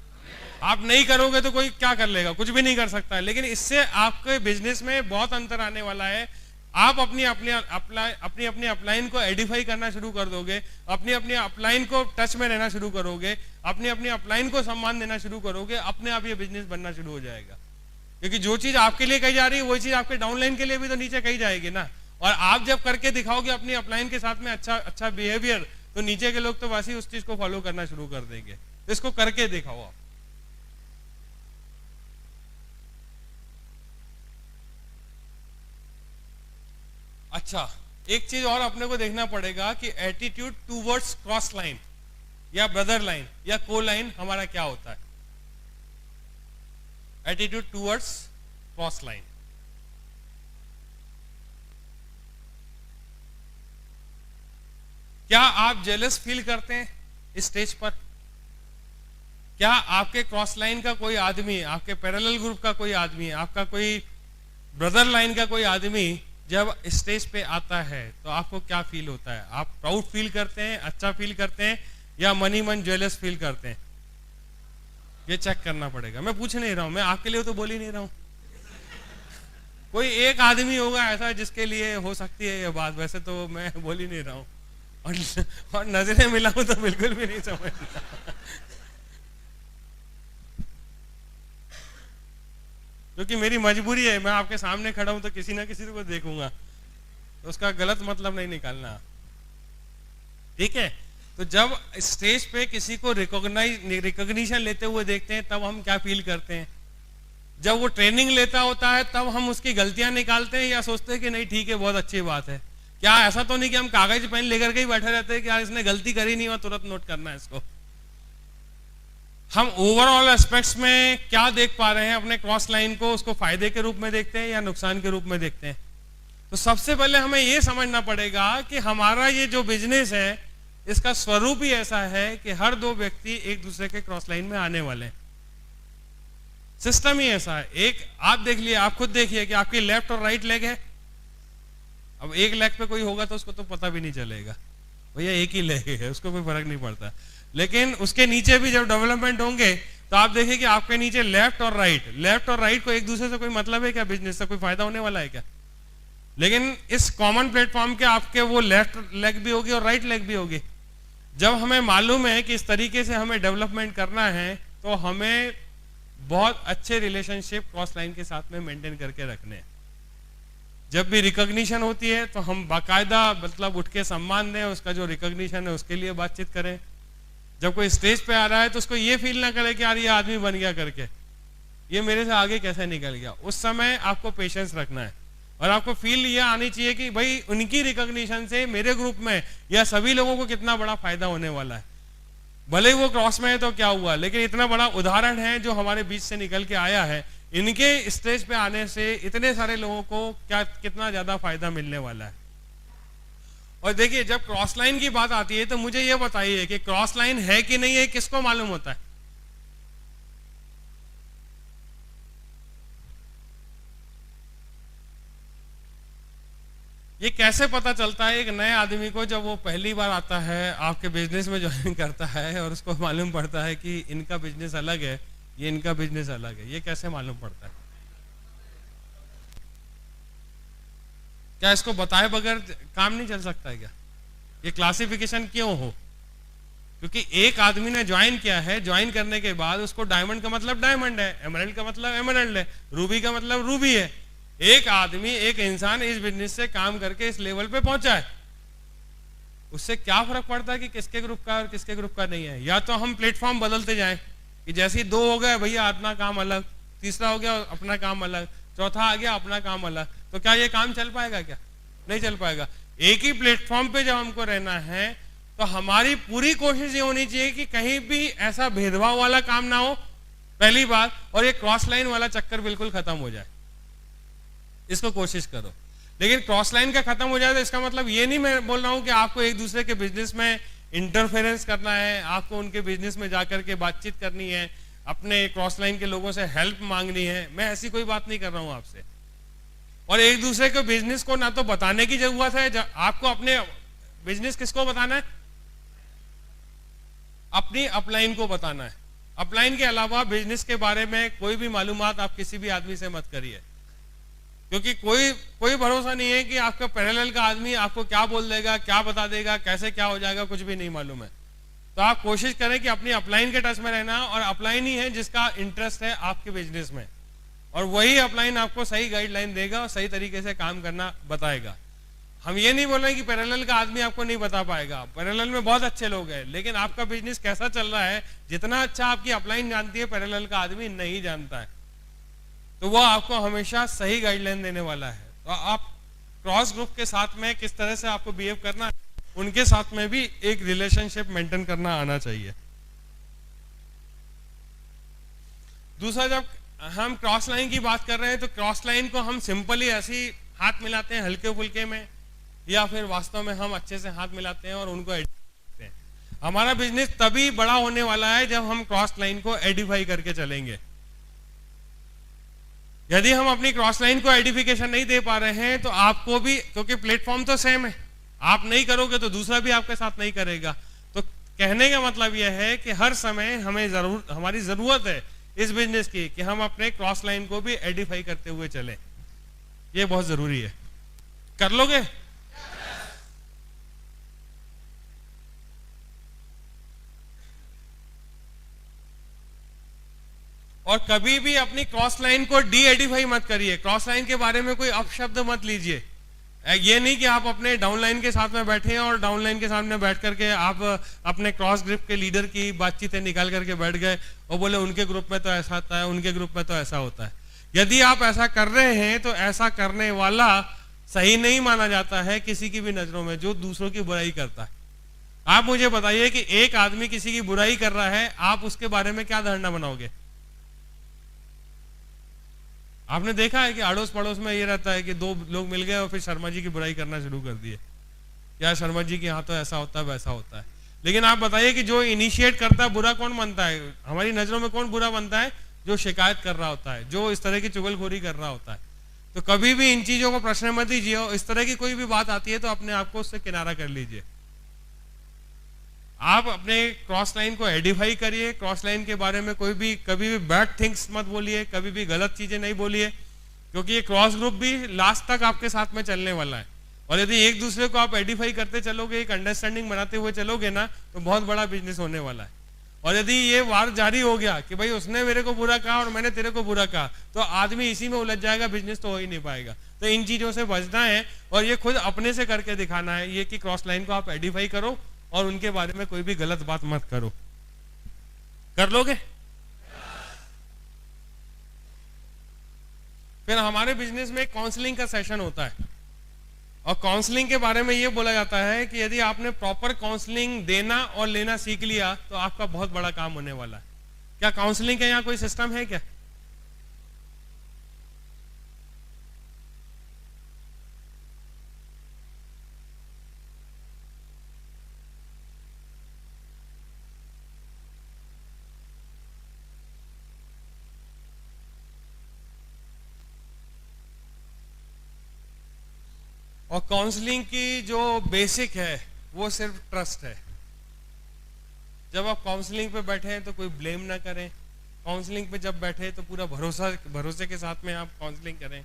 आप नहीं करोगे तो कोई क्या कर लेगा? कुछ भी नहीं कर सकता है। लेकिन इससे आपके बिजनेस में बहुत अंतर आने वाला है। आप अपनी अपनी अपलाइन को एडिफाई करना शुरू कर दोगे, अपनी अपनी अपलाइन को टच में रहना शुरू करोगे, अपनी अपनी अपलाइन को सम्मान देना शुरू करोगे, अपने आप ये बिजनेस बनना शुरू हो जाएगा। क्योंकि जो चीज आपके लिए कही जा रही है वही चीज आपके डाउनलाइन के लिए भी तो नीचे कही जाएगी ना। और आप जब करके दिखाओगे अपनी अपलाइन के साथ में अच्छा बिहेवियर, तो नीचे के लोग तो वैसे ही उस चीज को फॉलो करना शुरू कर देंगे। इसको करके दिखाओ आप। अच्छा, एक चीज और अपने को देखना पड़ेगा कि एटीट्यूड टूवर्ड्स क्रॉस लाइन या ब्रदर लाइन या को लाइन हमारा क्या होता है। एटीट्यूड टूवर्ड्स क्रॉस लाइन, क्या आप जेलस फील करते हैं इस स्टेज पर? क्या आपके क्रॉस लाइन का कोई आदमी, आपके पैरेलल ग्रुप का कोई आदमी, आपका कोई ब्रदर लाइन का कोई आदमी जब स्टेज पे आता है तो आपको क्या फील होता है? आप प्राउड फील करते हैं, अच्छा फील करते हैं, या मनी मन जेलस फील करते हैं? ये चेक करना पड़ेगा। मैं पूछ नहीं रहा हूं, मैं आपके लिए तो बोल ही नहीं रहा हूं। कोई एक आदमी होगा ऐसा जिसके लिए हो सकती है ये बात, वैसे तो मैं बोल ही नहीं रहा हूं। और नजरें मिलाऊं तो बिल्कुल भी नहीं समझता। क्योंकि मेरी मजबूरी है, मैं आपके सामने खड़ा हूं तो किसी ना किसी को देखूंगा, तो उसका गलत मतलब नहीं निकालना, ठीक है? तो जब स्टेज पे किसी को रिकॉग्निशन लेते हुए देखते हैं तब हम क्या फील करते हैं? जब वो ट्रेनिंग लेता होता है तब हम उसकी गलतियां निकालते हैं या सोचते हैं कि नहीं ठीक है बहुत अच्छी बात है? क्या ऐसा तो नहीं कि हम कागज पेन लेकर के ही बैठे रहते हैं कि यार इसने गलती करी नहीं और तुरंत नोट करना है इसको? हम ओवरऑल एस्पेक्ट्स में क्या देख पा रहे हैं अपने क्रॉस लाइन को? उसको फायदे के रूप में देखते हैं या नुकसान के रूप में देखते हैं? तो सबसे पहले हमें यह समझना पड़ेगा कि हमारा ये जो बिजनेस है इसका स्वरूप ही ऐसा है कि हर दो व्यक्ति एक दूसरे के क्रॉस लाइन में आने वाले हैं। सिस्टम ही ऐसा है। एक आप देख लिए, आप खुद देखिए कि आपकी लेफ्ट और राइट लेग है। अब एक लेग पे कोई होगा तो उसको तो पता भी नहीं चलेगा भैया एक ही लेग है, उसको कोई फर्क नहीं पड़ता। लेकिन उसके नीचे भी जब डेवलपमेंट होंगे तो आप देखिए कि आपके नीचे लेफ्ट और राइट को एक दूसरे से कोई मतलब है क्या? बिजनेस से कोई फायदा होने वाला है क्या? लेकिन इस कॉमन प्लेटफॉर्म के आपके वो लेफ्ट लेग भी होगी और राइट लेग भी होगी। जब हमें मालूम है कि इस तरीके से हमें डेवलपमेंट करना है तो हमें बहुत अच्छे रिलेशनशिप क्रॉस लाइन के साथ में मेंटेन करके रखने हैं। जब भी रिकॉग्निशन होती है तो हम बाकायदा मतलब उठ के सम्मान दें, उसका जो रिकॉग्निशन है उसके लिए बातचीत करें। जब कोई स्टेज पे आ रहा है तो उसको ये फील ना करे कि यार ये आदमी बन गया करके, ये मेरे से आगे कैसे निकल गया। उस समय आपको पेशेंस रखना है और आपको फील ये आनी चाहिए कि भाई उनकी रिकॉग्निशन से मेरे ग्रुप में या सभी लोगों को कितना बड़ा फायदा होने वाला है। भले ही वो क्रॉस में है तो क्या हुआ, लेकिन इतना बड़ा उदाहरण है जो हमारे बीच से निकल के आया है। इनके स्टेज पे आने से इतने सारे लोगों को क्या कितना ज्यादा फायदा मिलने वाला है। और देखिए जब क्रॉस लाइन की बात आती है तो मुझे ये बताइए कि क्रॉस लाइन है कि नहीं है, किसको मालूम होता है? कैसे पता चलता है एक नए आदमी को जब वो पहली बार आता है आपके बिजनेस में ज्वाइन करता है और उसको मालूम पड़ता है कि इनका बिजनेस अलग है, ये इनका बिजनेस अलग है, ये कैसे मालूम पड़ता है? क्या इसको बताए बगैर काम नहीं चल सकता है क्या? ये क्लासिफिकेशन क्यों हो? क्योंकि एक आदमी ने ज्वाइन किया है, ज्वाइन करने के बाद उसको डायमंड का मतलब डायमंड है, एमराल्ड का मतलब एमराल्ड है, रूबी का मतलब रूबी है। एक आदमी, एक इंसान इस बिजनेस से काम करके इस लेवल पे पहुंचा है, उससे क्या फर्क पड़ता है कि किसके ग्रुप का और किसके ग्रुप का नहीं है? या तो हम प्लेटफॉर्म बदलते जाएं कि जैसे ही 2 हो गए भैया अपना काम अलग, तीसरा हो गया अपना काम अलग, चौथा आ गया अपना काम अलग, तो क्या ये काम चल पाएगा? क्या नहीं चल पाएगा। एक ही प्लेटफॉर्म पे जब हमको रहना है तो हमारी पूरी कोशिश ये होनी चाहिए कि कहीं भी ऐसा भेदभाव वाला काम ना हो, पहली बात, और ये क्रॉस लाइन वाला चक्कर बिल्कुल खत्म हो जाए, इसको कोशिश करो। लेकिन क्रॉस लाइन का खत्म हो जाए तो इसका मतलब ये नहीं मैं बोल रहा हूं कि आपको एक दूसरे के बिजनेस में इंटरफेरेंस करना है, आपको उनके बिजनेस में जाकर के बातचीत करनी है, अपने क्रॉस लाइन के लोगों से हेल्प मांगनी है, मैं ऐसी कोई बात नहीं कर रहा हूं आपसे। और एक दूसरे के बिजनेस को ना तो बताने की जरूरत है, आपको अपने बिजनेस किसको बताना है? अपनी अपलाइन को बताना है। अपलाइन के अलावा बिजनेस के बारे में कोई भी मालूमात आप किसी भी आदमी से मत करिए, क्योंकि कोई भरोसा नहीं है कि आपका पैरेलल का आदमी आपको क्या बोल देगा, क्या बता देगा, कैसे क्या हो जाएगा, कुछ भी नहीं मालूम है। तो आप कोशिश करें कि अपनी अपलाइन के टच में रहना, और अपलाइन ही है जिसका इंटरेस्ट है आपके बिजनेस में, और वही अपलाइन आपको सही गाइडलाइन देगा और सही तरीके से काम करना बताएगा। हम ये नहीं बोल रहे कि पैरेलल का आदमी आपको नहीं बता पाएगा, पैरेलल में बहुत अच्छे लोग हैं, लेकिन आपका बिजनेस कैसा चल रहा है, जितना अच्छा आपकी अपलाइन जानती है पैरेलल का आदमी नहीं जानता है, तो वो आपको हमेशा सही गाइडलाइन देने वाला है। तो आप क्रॉस ग्रुप के साथ में किस तरह से आपको बिहेव करना है, उनके साथ में भी एक रिलेशनशिप मेंटेन करना आना चाहिए। दूसरा, जब हम क्रॉस लाइन की बात कर रहे हैं तो क्रॉस लाइन को हम सिंपली ऐसे ही हाथ मिलाते हैं हल्के फुल्के में, या फिर वास्तव में हम अच्छे से हाथ मिलाते हैं और उनको एडिफाई करते हैं। हमारा बिजनेस तभी बड़ा होने वाला है जब हम क्रॉस लाइन को एडिफाई करके चलेंगे। यदि हम अपनी क्रॉस लाइन को एडिफिकेशन नहीं दे पा रहे हैं तो आपको भी, क्योंकि प्लेटफॉर्म तो सेम है, आप नहीं करोगे तो दूसरा भी आपके साथ नहीं करेगा। तो कहने का मतलब यह है कि हर समय हमारी जरूरत है इस बिजनेस की कि हम अपने क्रॉस लाइन को भी एडिफाई करते हुए चलें। ये बहुत जरूरी है। कर लोगे? और कभी भी अपनी क्रॉस लाइन को डी एडिफाई मत करिए, क्रॉस लाइन के बारे में कोई अपशब्द मत लीजिए। ये नहीं कि आप अपने डाउन लाइन के साथ में बैठे हैं और डाउन लाइन के सामने बैठ करके आप अपने क्रॉस ग्रुप के लीडर की बातचीतें निकाल करके बैठ गए और बोले उनके ग्रुप में तो ऐसा होता है, उनके ग्रुप में तो ऐसा होता है। यदि आप ऐसा कर रहे हैं तो ऐसा करने वाला सही नहीं माना जाता है किसी की भी नजरों में, जो दूसरों की बुराई करता है। आप मुझे बताइए कि एक आदमी किसी की बुराई कर रहा है, आप उसके बारे में क्या धारणा बनाओगे? आपने देखा है कि अड़ोस पड़ोस में ये रहता है कि 2 लोग मिल गए और फिर शर्मा जी की बुराई करना शुरू कर दिए, क्या शर्मा जी के यहाँ तो ऐसा होता है वैसा होता है। लेकिन आप बताइए कि जो इनिशिएट करता है बुरा कौन बनता है? हमारी नजरों में कौन बुरा बनता है? जो शिकायत कर रहा होता है, जो इस तरह की चुगलखोरी कर रहा होता है। तो कभी भी इन चीजों को प्रश्न मत दीजिए, और इस तरह की कोई भी बात आती है तो अपने आप को उससे किनारा कर लीजिए। आप अपने क्रॉस लाइन को एडिफाई करिए, क्रॉस लाइन के बारे में कभी भी बैड थिंग्स मत बोलिए, कभी भी गलत चीजें नहीं बोलिए, क्योंकि ये क्रॉस ग्रुप भी लास्ट तक आपके साथ में चलने वाला है। और यदि एक दूसरे को आप एडिफाई करते चलोगे, एक अंडरस्टैंडिंग बनाते हुए चलोगे ना, तो बहुत बड़ा बिजनेस होने वाला है। और यदि ये वार जारी हो गया कि भाई उसने मेरे को बुरा कहा और मैंने तेरे को बुरा कहा, तो आदमी इसी में उलझ जाएगा, बिजनेस तो हो ही नहीं पाएगा। तो इन चीजों से बचना है और ये खुद अपने से करके दिखाना है, ये कि क्रॉस लाइन को आप एडिफाई करो और उनके बारे में कोई भी गलत बात मत करो। कर लोगे? फिर हमारे बिजनेस में काउंसलिंग का सेशन होता है, और काउंसलिंग के बारे में ये बोला जाता है कि यदि आपने प्रॉपर काउंसलिंग देना और लेना सीख लिया तो आपका बहुत बड़ा काम होने वाला है। क्या काउंसलिंग का यहाँ कोई सिस्टम है क्या? और काउंसलिंग की जो बेसिक है वो सिर्फ ट्रस्ट है। जब आप काउंसलिंग पे बैठे हैं तो कोई ब्लेम ना करें, काउंसलिंग पे जब बैठे तो पूरा भरोसे के साथ में आप काउंसलिंग करें।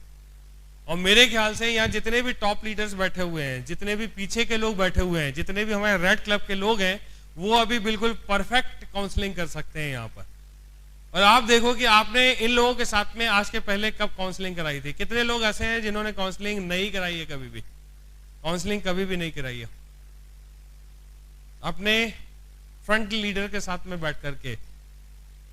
और मेरे ख्याल से यहाँ जितने भी टॉप लीडर्स बैठे हुए हैं, जितने भी पीछे के लोग बैठे हुए हैं, जितने भी हमारे रेड क्लब के लोग हैं, वो अभी बिल्कुल परफेक्ट काउंसलिंग कर सकते हैं यहाँ पर। और आप देखो कि आपने इन लोगों के साथ में आज के पहले कब काउंसलिंग कराई थी। कितने लोग ऐसे हैं जिन्होंने काउंसलिंग नहीं कराई है, कभी भी काउंसलिंग कभी भी नहीं कराई है अपने फ्रंट लीडर के साथ में बैठ करके।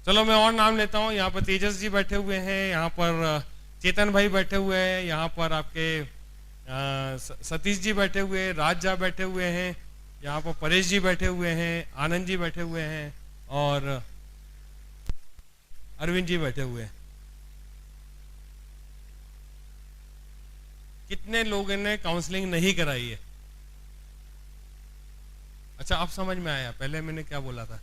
चलो मैं और नाम लेता हूं, यहाँ पर तेजस जी बैठे हुए हैं, यहाँ पर चेतन भाई बैठे हुए हैं, यहाँ पर आपके सतीश जी बैठे हुए हैं, राज जा बैठे हुए हैं, यहाँ पर परेश जी बैठे हुए हैं, आनंद जी बैठे हुए हैं और अरविंद जी बैठे हुए हैं। कितने लोगों ने काउंसलिंग नहीं कराई है? अच्छा, अब समझ में आया पहले मैंने क्या बोला था।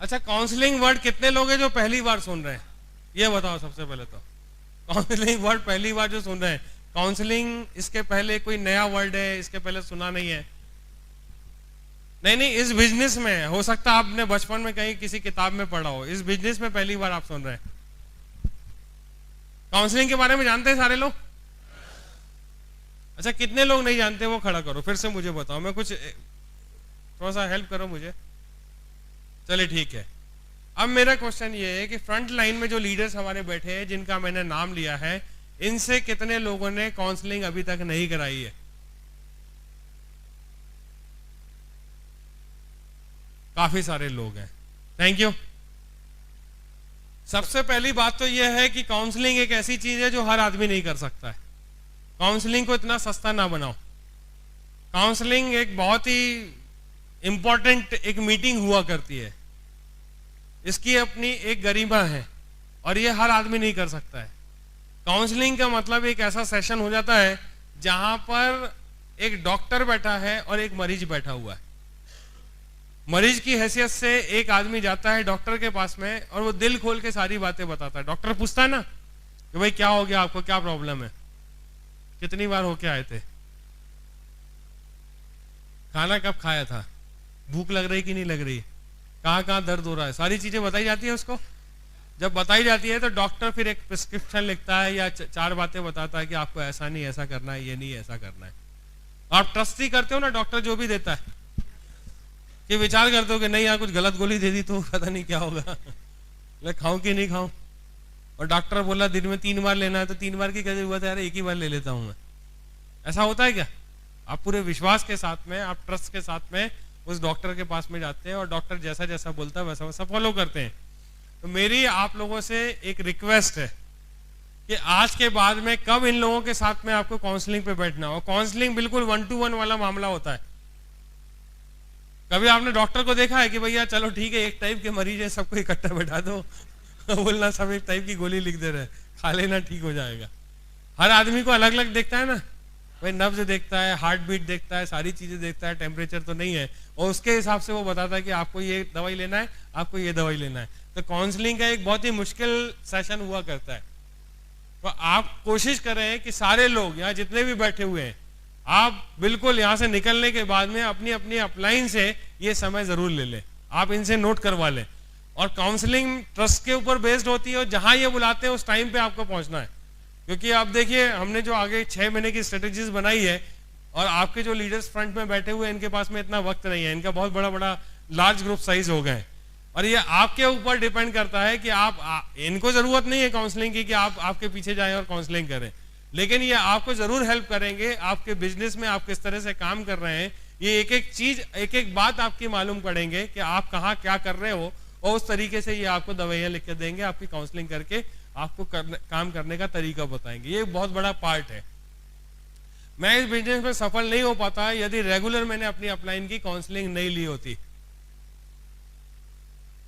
अच्छा, काउंसलिंग वर्ड कितने लोग हैं जो पहली बार सुन रहे हैं? ये बताओ सबसे पहले तो। काउंसलिंग वर्ड पहली बार जो सुन रहे हैं, काउंसलिंग इसके पहले कोई नया वर्ड है, इसके पहले सुना नहीं है? नहीं, इस बिजनेस में हो सकता है आपने बचपन में कहीं किसी किताब में पढ़ा हो, इस बिजनेस में पहली बार आप सुन रहे हैं। काउंसलिंग के बारे में जानते हैं सारे लोग? अच्छा, कितने लोग नहीं जानते वो खड़ा करो, फिर से मुझे बताओ, मैं कुछ थोड़ा सा हेल्प करो मुझे। चलिए ठीक है। अब मेरा क्वेश्चन ये है कि फ्रंट लाइन में जो लीडर्स हमारे बैठे हैं, जिनका मैंने नाम लिया है, इनसे कितने लोगों ने काउंसलिंग अभी तक नहीं कराई है? काफी सारे लोग हैं, थैंक यू। सबसे पहली बात तो यह है कि काउंसलिंग एक ऐसी चीज है जो हर आदमी नहीं कर सकता है। काउंसलिंग को इतना सस्ता ना बनाओ। काउंसलिंग एक बहुत ही इंपॉर्टेंट एक मीटिंग हुआ करती है, इसकी अपनी एक गरिमा है और ये हर आदमी नहीं कर सकता है। काउंसलिंग का मतलब एक ऐसा सेशन हो जाता है जहां पर एक डॉक्टर बैठा है और एक मरीज बैठा हुआ है। मरीज की हैसियत से एक आदमी जाता है डॉक्टर के पास में और वो दिल खोल के सारी बातें बताता है। डॉक्टर पूछता है ना कि भाई क्या हो गया, आपको क्या प्रॉब्लम है, कितनी बार होके आए थे, खाना कब खाया था, भूख लग रही कि नहीं लग रही, कहाँ कहाँ दर्द हो रहा है, सारी चीजें बताई जाती है उसको। जब बताई जाती है तो डॉक्टर फिर एक प्रिस्क्रिप्शन लिखता है या चार बातें बताता है कि आपको ऐसा नहीं ऐसा करना है, ये नहीं ऐसा करना है। आप ट्रस्ट ही करते हो ना डॉक्टर जो भी देता है, कि विचार करते हो कि नहीं यार कुछ गलत गोली दे दी तो पता नहीं क्या होगा, मैं खाऊं कि नहीं खाऊं। और डॉक्टर बोला दिन में 3 बार लेना है तो 3 बार की क्या जरूरत है, यार एक ही बार ले लेता हूं मैं। ऐसा होता है क्या? आप पूरे विश्वास के साथ में, आप ट्रस्ट के साथ में उस डॉक्टर के पास में जाते हैं और डॉक्टर जैसा जैसा बोलता है वैसा वैसा फॉलो करते हैं। तो मेरी आप लोगों से एक रिक्वेस्ट है कि आज के बाद में कब इन लोगों के साथ में आपको काउंसलिंग पे बैठना हो। काउंसलिंग बिल्कुल 1-to-1 वाला मामला होता है। कभी आपने डॉक्टर को देखा है कि भैया चलो ठीक है एक टाइप के मरीज है सबको इकट्ठा बैठा दो, बोलना सब एक टाइप की गोली लिख दे रहे, खा लेना ठीक हो जाएगा। हर आदमी को अलग अलग देखता है ना भाई, नब्ज देखता है, हार्ट बीट देखता है, सारी चीजें देखता है, टेम्परेचर तो नहीं है, और उसके हिसाब से वो बताता है कि आपको ये दवाई लेना है, आपको ये दवाई लेना है। तो काउंसलिंग का एक बहुत ही मुश्किल सेशन हुआ करता है। तो आप कोशिश करें कि सारे लोग यहाँ जितने भी बैठे हुए हैं, आप बिल्कुल यहाँ से निकलने के बाद में अपनी अपनी अपलाइन से ये समय जरूर ले लें, आप इनसे नोट करवा लें। और काउंसलिंग ट्रस्ट के ऊपर बेस्ड होती है और जहां ये बुलाते हैं उस टाइम पे आपको पहुंचना है। क्योंकि आप देखिए हमने जो आगे 6 महीने की स्ट्रेटेजीज बनाई है और आपके जो लीडर्स फ्रंट में बैठे हुए हैं इनके पास में इतना वक्त नहीं है, इनका बहुत बड़ा बड़ा लार्ज ग्रुप साइज हो गए और ये आपके ऊपर डिपेंड करता है कि आप इनको जरूरत नहीं है काउंसलिंग की कि आप आपके पीछे जाएं और काउंसलिंग करें, लेकिन ये आपको जरूर हेल्प करेंगे आपके बिजनेस में, आप किस तरह से काम कर रहे हैं, ये एक एक चीज एक एक बात आपकी मालूम पड़ेंगे कि आप कहाँ क्या कर रहे हो, और उस तरीके से ये आपको दवाइयां लिख के देंगे, आपकी काउंसलिंग करके आपको काम करने का तरीका बताएंगे। ये बहुत बड़ा पार्ट है। मैं इस बिजनेस में सफल नहीं हो पाता यदि रेगुलर मैंने अपनी अपलाइन की काउंसलिंग नहीं ली होती।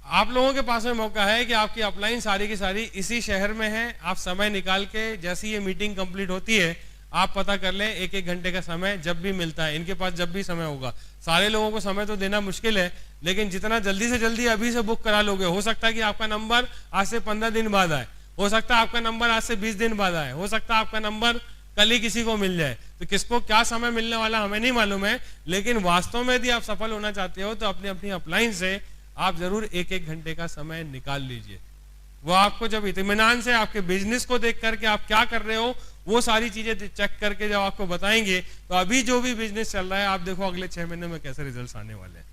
आप लोगों के पास में मौका है कि आपकी अपलाइन सारी की सारी इसी शहर में है, आप समय निकाल के जैसी ये मीटिंग कंप्लीट होती है आप पता कर लें, एक एक घंटे का समय जब भी मिलता है, इनके पास जब भी समय होगा। सारे लोगों को समय तो देना मुश्किल है, लेकिन जितना जल्दी से जल्दी अभी से बुक करा लोगे, हो सकता है कि आपका नंबर आज से 15 दिन बाद आए, हो सकता है आपका नंबर आज से 20 दिन बाद आए, हो सकता है आपका नंबर कल ही किसी को मिल जाए। तो किसको क्या समय मिलने वाला हमें नहीं मालूम है, लेकिन वास्तव में यदि आप सफल होना चाहते हो तो अपनी अपनी अपलाइन से आप जरूर एक एक घंटे का समय निकाल लीजिए। वो आपको जब इत्मीनान से आपके बिजनेस को देख करके आप क्या कर रहे हो वो सारी चीजें चेक करके जब आपको बताएंगे, तो अभी जो भी बिजनेस चल रहा है आप देखो अगले 6 महीने में कैसे रिजल्ट्स आने वाले हैं।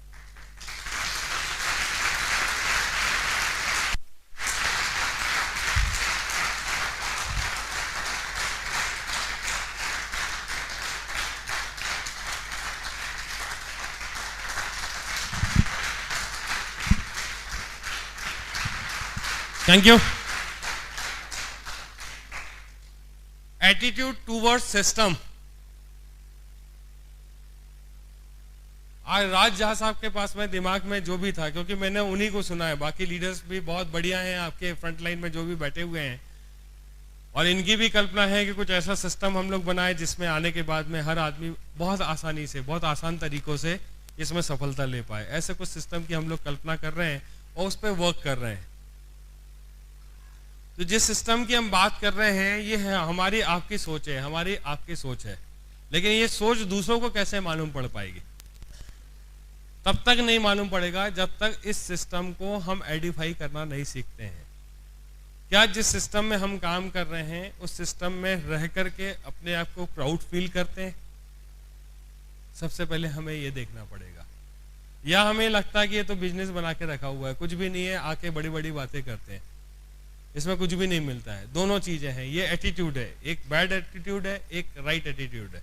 Thank you. Attitude towards system. आज राज झा साहब के पास में दिमाग में जो भी था, क्योंकि मैंने उन्हीं को सुना है, बाकी लीडर्स भी बहुत बढ़िया हैं आपके फ्रंट लाइन में जो भी बैठे हुए हैं, और इनकी भी कल्पना है कि कुछ ऐसा सिस्टम हम लोग बनाए जिसमें आने के बाद में हर आदमी बहुत आसानी से, बहुत आसान तरीकों से इसमें सफलता ले पाए। ऐसे कुछ सिस्टम की हम लोग कल्पना कर रहे हैं और उस पर वर्क कर रहे हैं। तो जिस सिस्टम की हम बात कर रहे हैं ये है हमारी आपकी सोच है, हमारी आपकी सोच है, लेकिन ये सोच दूसरों को कैसे मालूम पड़ पाएगी? तब तक नहीं मालूम पड़ेगा जब तक इस सिस्टम को हम एडिफाई करना नहीं सीखते हैं। क्या जिस सिस्टम में हम काम कर रहे हैं उस सिस्टम में रह करके अपने आप को प्राउड फील करते हैं? सबसे पहले हमें ये देखना पड़ेगा। या हमें लगता है कि ये तो बिजनेस बना के रखा हुआ है, कुछ भी नहीं है, आके बड़ी बड़ी बातें करते हैं, इसमें कुछ भी नहीं मिलता है। दोनों चीजें हैं, ये एटीट्यूड है, एक बैड एटीट्यूड है, एक राइट एटीट्यूड है।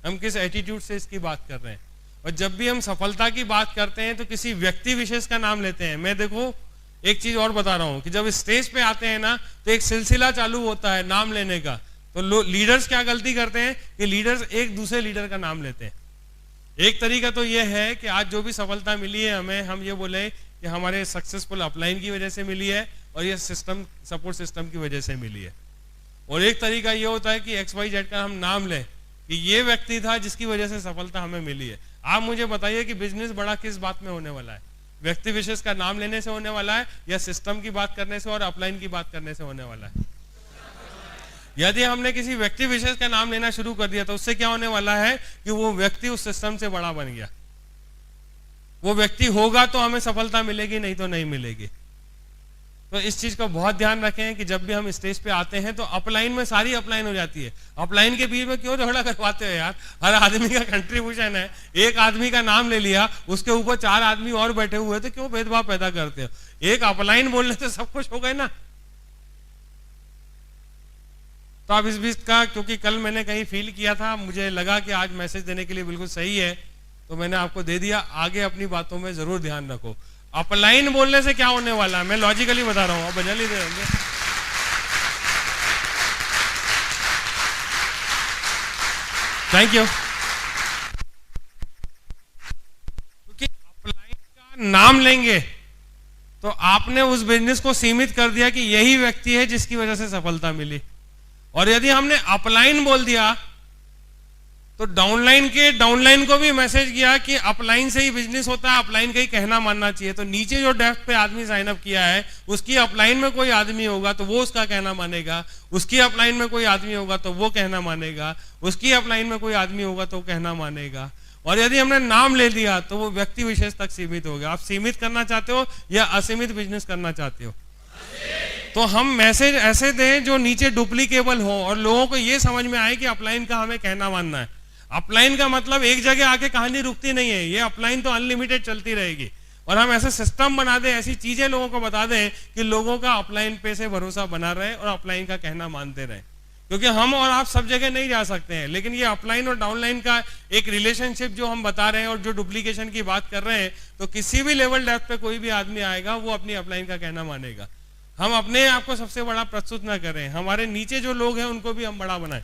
हम किस एटीट्यूड से इसकी बात कर रहे हैं? और जब भी हम सफलता की बात करते हैं तो किसी व्यक्ति विशेष का नाम लेते हैं। मैं देखो एक चीज और बता रहा हूं कि जब स्टेज पे आते हैं ना तो एक सिलसिला चालू होता है नाम लेने का। तो लीडर्स क्या गलती करते हैं कि लीडर्स एक दूसरे लीडर का नाम लेते हैं। एक तरीका तो यह है कि आज जो भी सफलता मिली है हमें, हम ये बोले कि हमारे सक्सेसफुल अपलाइन की वजह से मिली है और ये सिस्टम, सपोर्ट सिस्टम की वजह से मिली है। और एक तरीका ये होता है कि XYZ का हम नाम लें कि ये व्यक्ति था जिसकी वजह से सफलता हमें मिली है। आप मुझे बताइए कि बिजनेस बड़ा किस बात में होने वाला है? व्यक्ति विशेष का नाम लेने से होने वाला है या सिस्टम की बात करने से और अपलाइन की बात करने से होने वाला है? यदि हमने किसी व्यक्ति विशेष का नाम लेना शुरू कर दिया तो उससे क्या होने वाला है कि वो व्यक्ति उस सिस्टम से बड़ा बन गया। वो व्यक्ति होगा तो हमें सफलता मिलेगी, नहीं तो नहीं मिलेगी। तो इस चीज का बहुत ध्यान रखें कि जब भी हम स्टेज पे आते हैं तो अपलाइन में सारी अपलाइन हो जाती है। अपलाइन के बीच में क्यों झगड़ा करवाते हो यार? हर आदमी का कंट्रीब्यूशन है। एक आदमी का नाम ले लिया, उसके ऊपर 4 आदमी और बैठे हुए तो क्यों भेदभाव पैदा करते हो? एक अपलाइन बोलने से सब कुछ हो गए ना। तो अब इस बीच का, क्योंकि कल मैंने कहीं फील किया था, मुझे लगा कि आज मैसेज देने के लिए बिल्कुल सही है, तो मैंने आपको दे दिया। आगे अपनी बातों में जरूर ध्यान रखो। अपलाइन बोलने से क्या होने वाला है मैं लॉजिकली बता रहा हूं, अब बजा लीजिए। Thank you. क्योंकि अपलाइन का नाम लेंगे तो आपने उस बिजनेस को सीमित कर दिया कि यही व्यक्ति है जिसकी वजह से सफलता मिली। और यदि हमने अपलाइन बोल दिया तो डाउनलाइन को भी मैसेज किया कि अपलाइन से ही बिजनेस होता है, अपलाइन का ही कहना मानना चाहिए। तो नीचे जो डेस्क पे आदमी साइन अप किया है उसकी अपलाइन में कोई आदमी होगा तो वो उसका कहना मानेगा, उसकी अपलाइन में कोई आदमी होगा तो वो कहना मानेगा, उसकी अपलाइन में कोई आदमी होगा तो कहना मानेगा। और यदि हमने नाम ले लिया तो वो व्यक्ति विशेष तक सीमित हो गया। आप सीमित करना चाहते हो या असीमित बिजनेस करना चाहते हो? तो हम मैसेज ऐसे दें जो नीचे डुप्लीकेबल हो और लोगों को ये समझ में आए कि अपलाइन का हमें कहना मानना है। अपलाइन का मतलब एक जगह आके कहानी रुकती नहीं है, ये अपलाइन तो अनलिमिटेड चलती रहेगी। और हम ऐसे सिस्टम बना दें, ऐसी चीजें लोगों को बता दें कि लोगों का अपलाइन पे से भरोसा बना रहे और अपलाइन का कहना मानते रहे। क्योंकि हम और आप सब जगह नहीं जा सकते हैं, लेकिन ये अपलाइन और डाउनलाइन का एक रिलेशनशिप जो हम बता रहे हैं और जो डुप्लीकेशन की बात कर रहे हैं, तो किसी भी लेवल डेप्थ पे कोई भी आदमी आएगा वो अपनी अपलाइन का कहना मानेगा। हम अपने आप को सबसे बड़ा प्रस्तुत ना करें, हमारे नीचे जो लोग हैं उनको भी हम बड़ा बनाएं।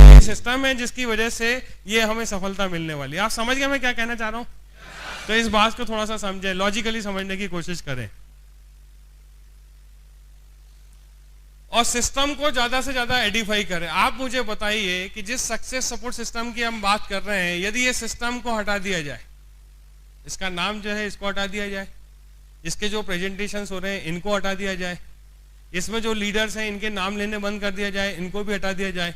ये सिस्टम है जिसकी वजह से ये हमें सफलता मिलने वाली है। आप समझ गए मैं क्या कहना चाह रहा हूं? तो इस बात को थोड़ा सा समझें, लॉजिकली समझने की कोशिश करें। और सिस्टम को ज्यादा से ज्यादा एडिफाई करें। आप मुझे बताइए कि जिस सक्सेस सपोर्ट सिस्टम की हम बात कर रहे हैं, यदि ये सिस्टम को हटा दिया जाए, इसका नाम जो है इसको हटा दिया जाए, इसके जो प्रेजेंटेशंस हो रहे हैं इनको हटा दिया जाए, इसमें जो लीडर्स हैं इनके नाम लेने बंद कर दिया जाए, इनको भी हटा दिया जाए,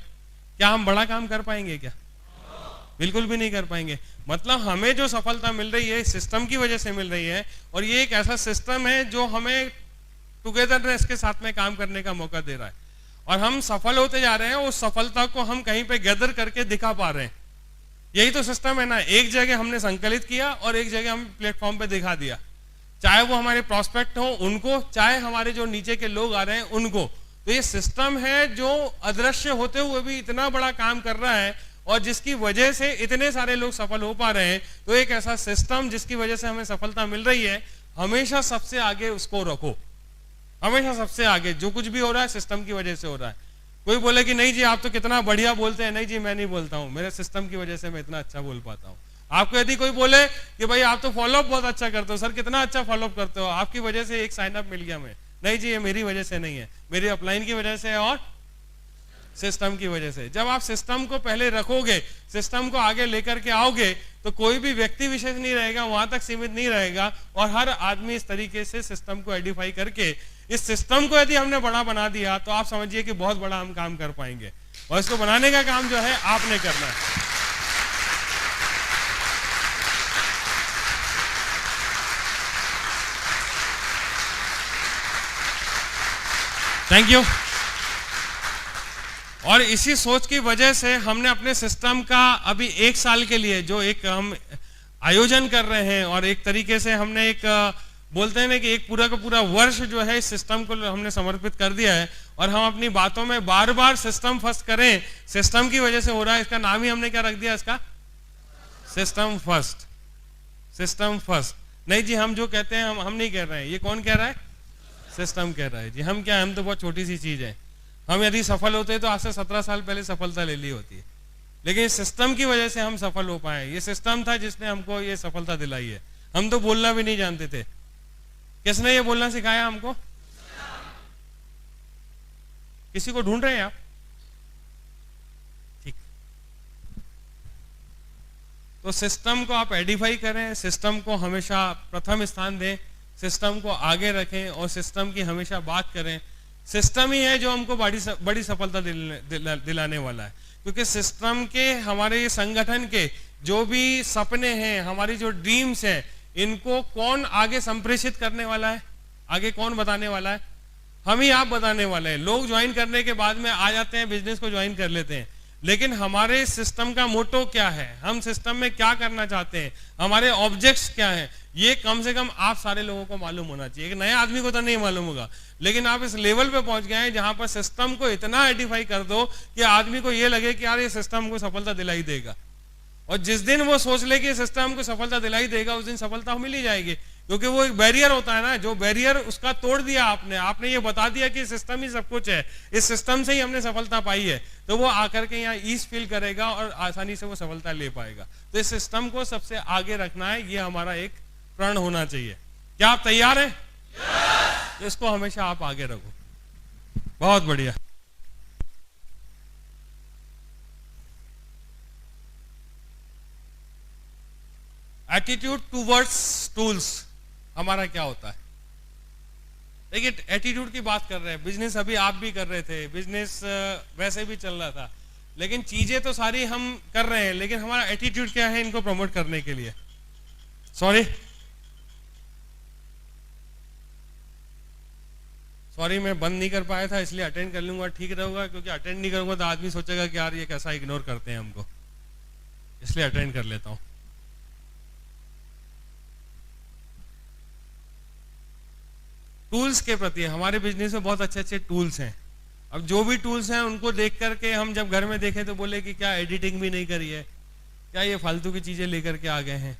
क्या हम बड़ा काम कर पाएंगे? क्या बिल्कुल भी नहीं कर पाएंगे। मतलब हमें जो सफलता मिल रही है सिस्टम की वजह से मिल रही है, और ये एक ऐसा सिस्टम है जो हमें टुगेदरनेस के साथ में काम करने का मौका दे रहा है, और हम सफल होते जा रहे हैं। उस सफलता को हम कहीं पे गैदर करके दिखा पा रहे हैं। यही तो सिस्टम है ना, एक जगह हमने संकलित किया और एक जगह हम प्लेटफॉर्म पे दिखा दिया, चाहे वो हमारे प्रोस्पेक्ट हो उनको, चाहे हमारे जो नीचे के लोग आ रहे हैं उनको। तो ये सिस्टम है जो अदृश्य होते हुए भी इतना बड़ा काम कर रहा है, और जिसकी वजह से इतने सारे लोग सफल हो पा रहे हैं। तो एक ऐसा सिस्टम जिसकी वजह से हमें सफलता मिल रही है, हमेशा सबसे आगे उसको रखो, हमेशा सबसे आगे। जो कुछ भी हो रहा है सिस्टम की वजह से हो रहा है। कोई बोले कि नहीं जी आप तो कितना बढ़िया बोलते हैं, नहीं जी मैं नहीं बोलता हूं, मेरे सिस्टम की वजह से मैं इतना अच्छा बोल पाता हूं। आपको यदि कोई बोले कि भाई आप तो फॉलोअप बहुत अच्छा करते हो, सर कितना अच्छा फॉलोअप करते हो, आपकी वजह से एक साइन अप मिल गया, मैं नहीं जी ये मेरी वजह से नहीं है, मेरी अपलाइन की वजह से है और सिस्टम की वजह से। जब आप सिस्टम को पहले रखोगे, सिस्टम को आगे लेकर के आओगे, तो कोई भी व्यक्ति विशेष नहीं रहेगा, वहां तक सीमित नहीं रहेगा, और हर आदमी इस तरीके से सिस्टम को एडिफाई करके, इस सिस्टम को यदि हमने बड़ा बना दिया तो आप समझिए कि बहुत बड़ा हम काम कर पाएंगे। और इसको बनाने का काम जो है आपने करना है। Thank you. और इसी सोच की वजह से हमने अपने सिस्टम का अभी 1 साल के लिए जो एक हम आयोजन कर रहे हैं, और एक तरीके से हमने एक बोलते हैं ना कि एक पूरा का पूरा वर्ष जो है इस सिस्टम को हमने समर्पित कर दिया है। और हम अपनी बातों में बार बार सिस्टम फर्स्ट करें, सिस्टम की वजह से हो रहा है, इसका नाम ही हमने क्या रख दिया, इसका सिस्टम फर्स्ट। सिस्टम फर्स्ट नहीं जी, हम जो कहते हैं हम नहीं कह रहे हैं, ये कौन कह रहा है? सिस्टम कह रहा है जी। हम क्या, हम तो बहुत छोटी सी चीज है। हम यदि सफल होते हैं तो आज से 17 साल पहले सफलता ले ली होती है, लेकिन इस सिस्टम की वजह से हम सफल हो पाए। ये सिस्टम था जिसने हमको ये सफलता दिलाई है। हम तो बोलना भी नहीं जानते थे, किसने ये बोलना सिखाया हमको? किसी को ढूंढ रहे हैं आप? ठीक। तो सिस्टम को आप एडिफाई करें, सिस्टम को हमेशा प्रथम स्थान दें, सिस्टम को आगे रखें, और सिस्टम की हमेशा बात करें। सिस्टम ही है जो हमको बड़ी सफलता दिलाने वाला है, क्योंकि सिस्टम के, हमारे ये संगठन के जो भी सपने हैं, हमारी जो ड्रीम्स हैं, इनको कौन आगे संप्रेषित करने वाला है? आगे कौन बताने वाला है? हम ही आप बताने वाले हैं। लोग ज्वाइन करने के बाद में आ जाते हैं, बिजनेस को ज्वाइन कर लेते हैं, लेकिन हमारे सिस्टम का मोटो क्या है, हम सिस्टम में क्या करना चाहते हैं, हमारे ऑब्जेक्ट्स क्या हैं, ये कम से कम आप सारे लोगों को मालूम होना चाहिए। एक नए आदमी को तो नहीं मालूम होगा, लेकिन आप इस लेवल पे पहुंच गए हैं जहां पर सिस्टम को इतना आइडेंटिफाई कर दो कि आदमी को ये लगे कि यार ये सिस्टम को सफलता दिलाई देगा। और जिस दिन वो सोच ले कि सिस्टम को सफलता दिलाई देगा, उस दिन सफलता मिल ही जाएगी, क्योंकि वो एक बैरियर होता है ना, जो बैरियर उसका तोड़ दिया आपने ये बता दिया कि सिस्टम ही सब कुछ है, इस सिस्टम से ही हमने सफलता पाई है, तो वो आकर के यहाँ ईज फील करेगा और आसानी से वो सफलता ले पाएगा। तो इस सिस्टम को सबसे आगे रखना है, ये हमारा एक प्रण होना चाहिए। क्या आप तैयार हैं? तो इसको हमेशा आप आगे रखो। बहुत बढ़िया। एटीट्यूड टूवर्ड्स टूल्स हमारा क्या होता है? देखिए, एटीट्यूड की बात कर रहे हैं, बिजनेस अभी आप भी कर रहे थे, बिजनेस वैसे भी चल रहा था, लेकिन चीजें तो सारी हम कर रहे हैं, लेकिन हमारा एटीट्यूड क्या है इनको प्रमोट करने के लिए? सॉरी मैं बंद नहीं कर पाया था, इसलिए अटेंड कर लूंगा, ठीक रहेगा, क्योंकि अटेंड नहीं करूंगा तो आदमी सोचेगा कि यार ये कैसा इग्नोर करते हैं हमको, इसलिए अटेंड कर लेता हूं। टूल्स के प्रति, हमारे बिजनेस में बहुत अच्छे अच्छे टूल्स हैं। अब जो भी टूल्स हैं उनको देख करके हम जब घर में देखें तो बोले कि क्या एडिटिंग भी नहीं करी है, क्या ये फालतू की चीजें लेकर के आ गए हैं,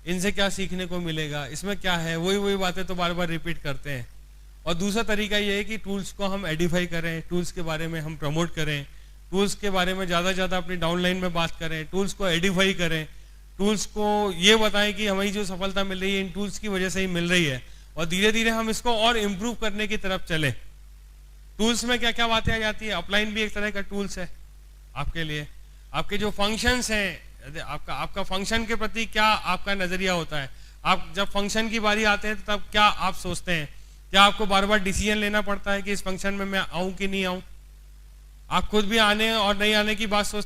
इनसे क्या सीखने को मिलेगा, इसमें क्या है, वही बातें तो बार बार रिपीट करते हैं। और दूसरा तरीका ये है कि टूल्स को हम एडिफाई करें, टूल्स के बारे में हम प्रमोट करें, टूल्स के बारे में ज्यादा से ज्यादा अपनी डाउनलाइन में बात करें, टूल्स को एडिफाई करें, टूल्स को ये बताएं कि हमें जो सफलता मिल रही है इन टूल्स की वजह से ही मिल रही है, और धीरे धीरे हम इसको और इम्प्रूव करने की तरफ चले। टूल्स में क्या क्या बातें आ जाती है, अपलाइन भी एक तरह का टूल्स है आपके लिए। आपके जो फंक्शंस हैं, आपका फंक्शन के प्रति क्या आपका नजरिया होता है, आप जब फंक्शन की बारी आते हैं तो तब क्या आप सोचते हैं, क्या आपको बार बार डिसीजन लेना पड़ता है कि इस फंक्शन में मैं आऊं कि नहीं आऊं, आप खुद भी आने और नहीं आने की बात सोचते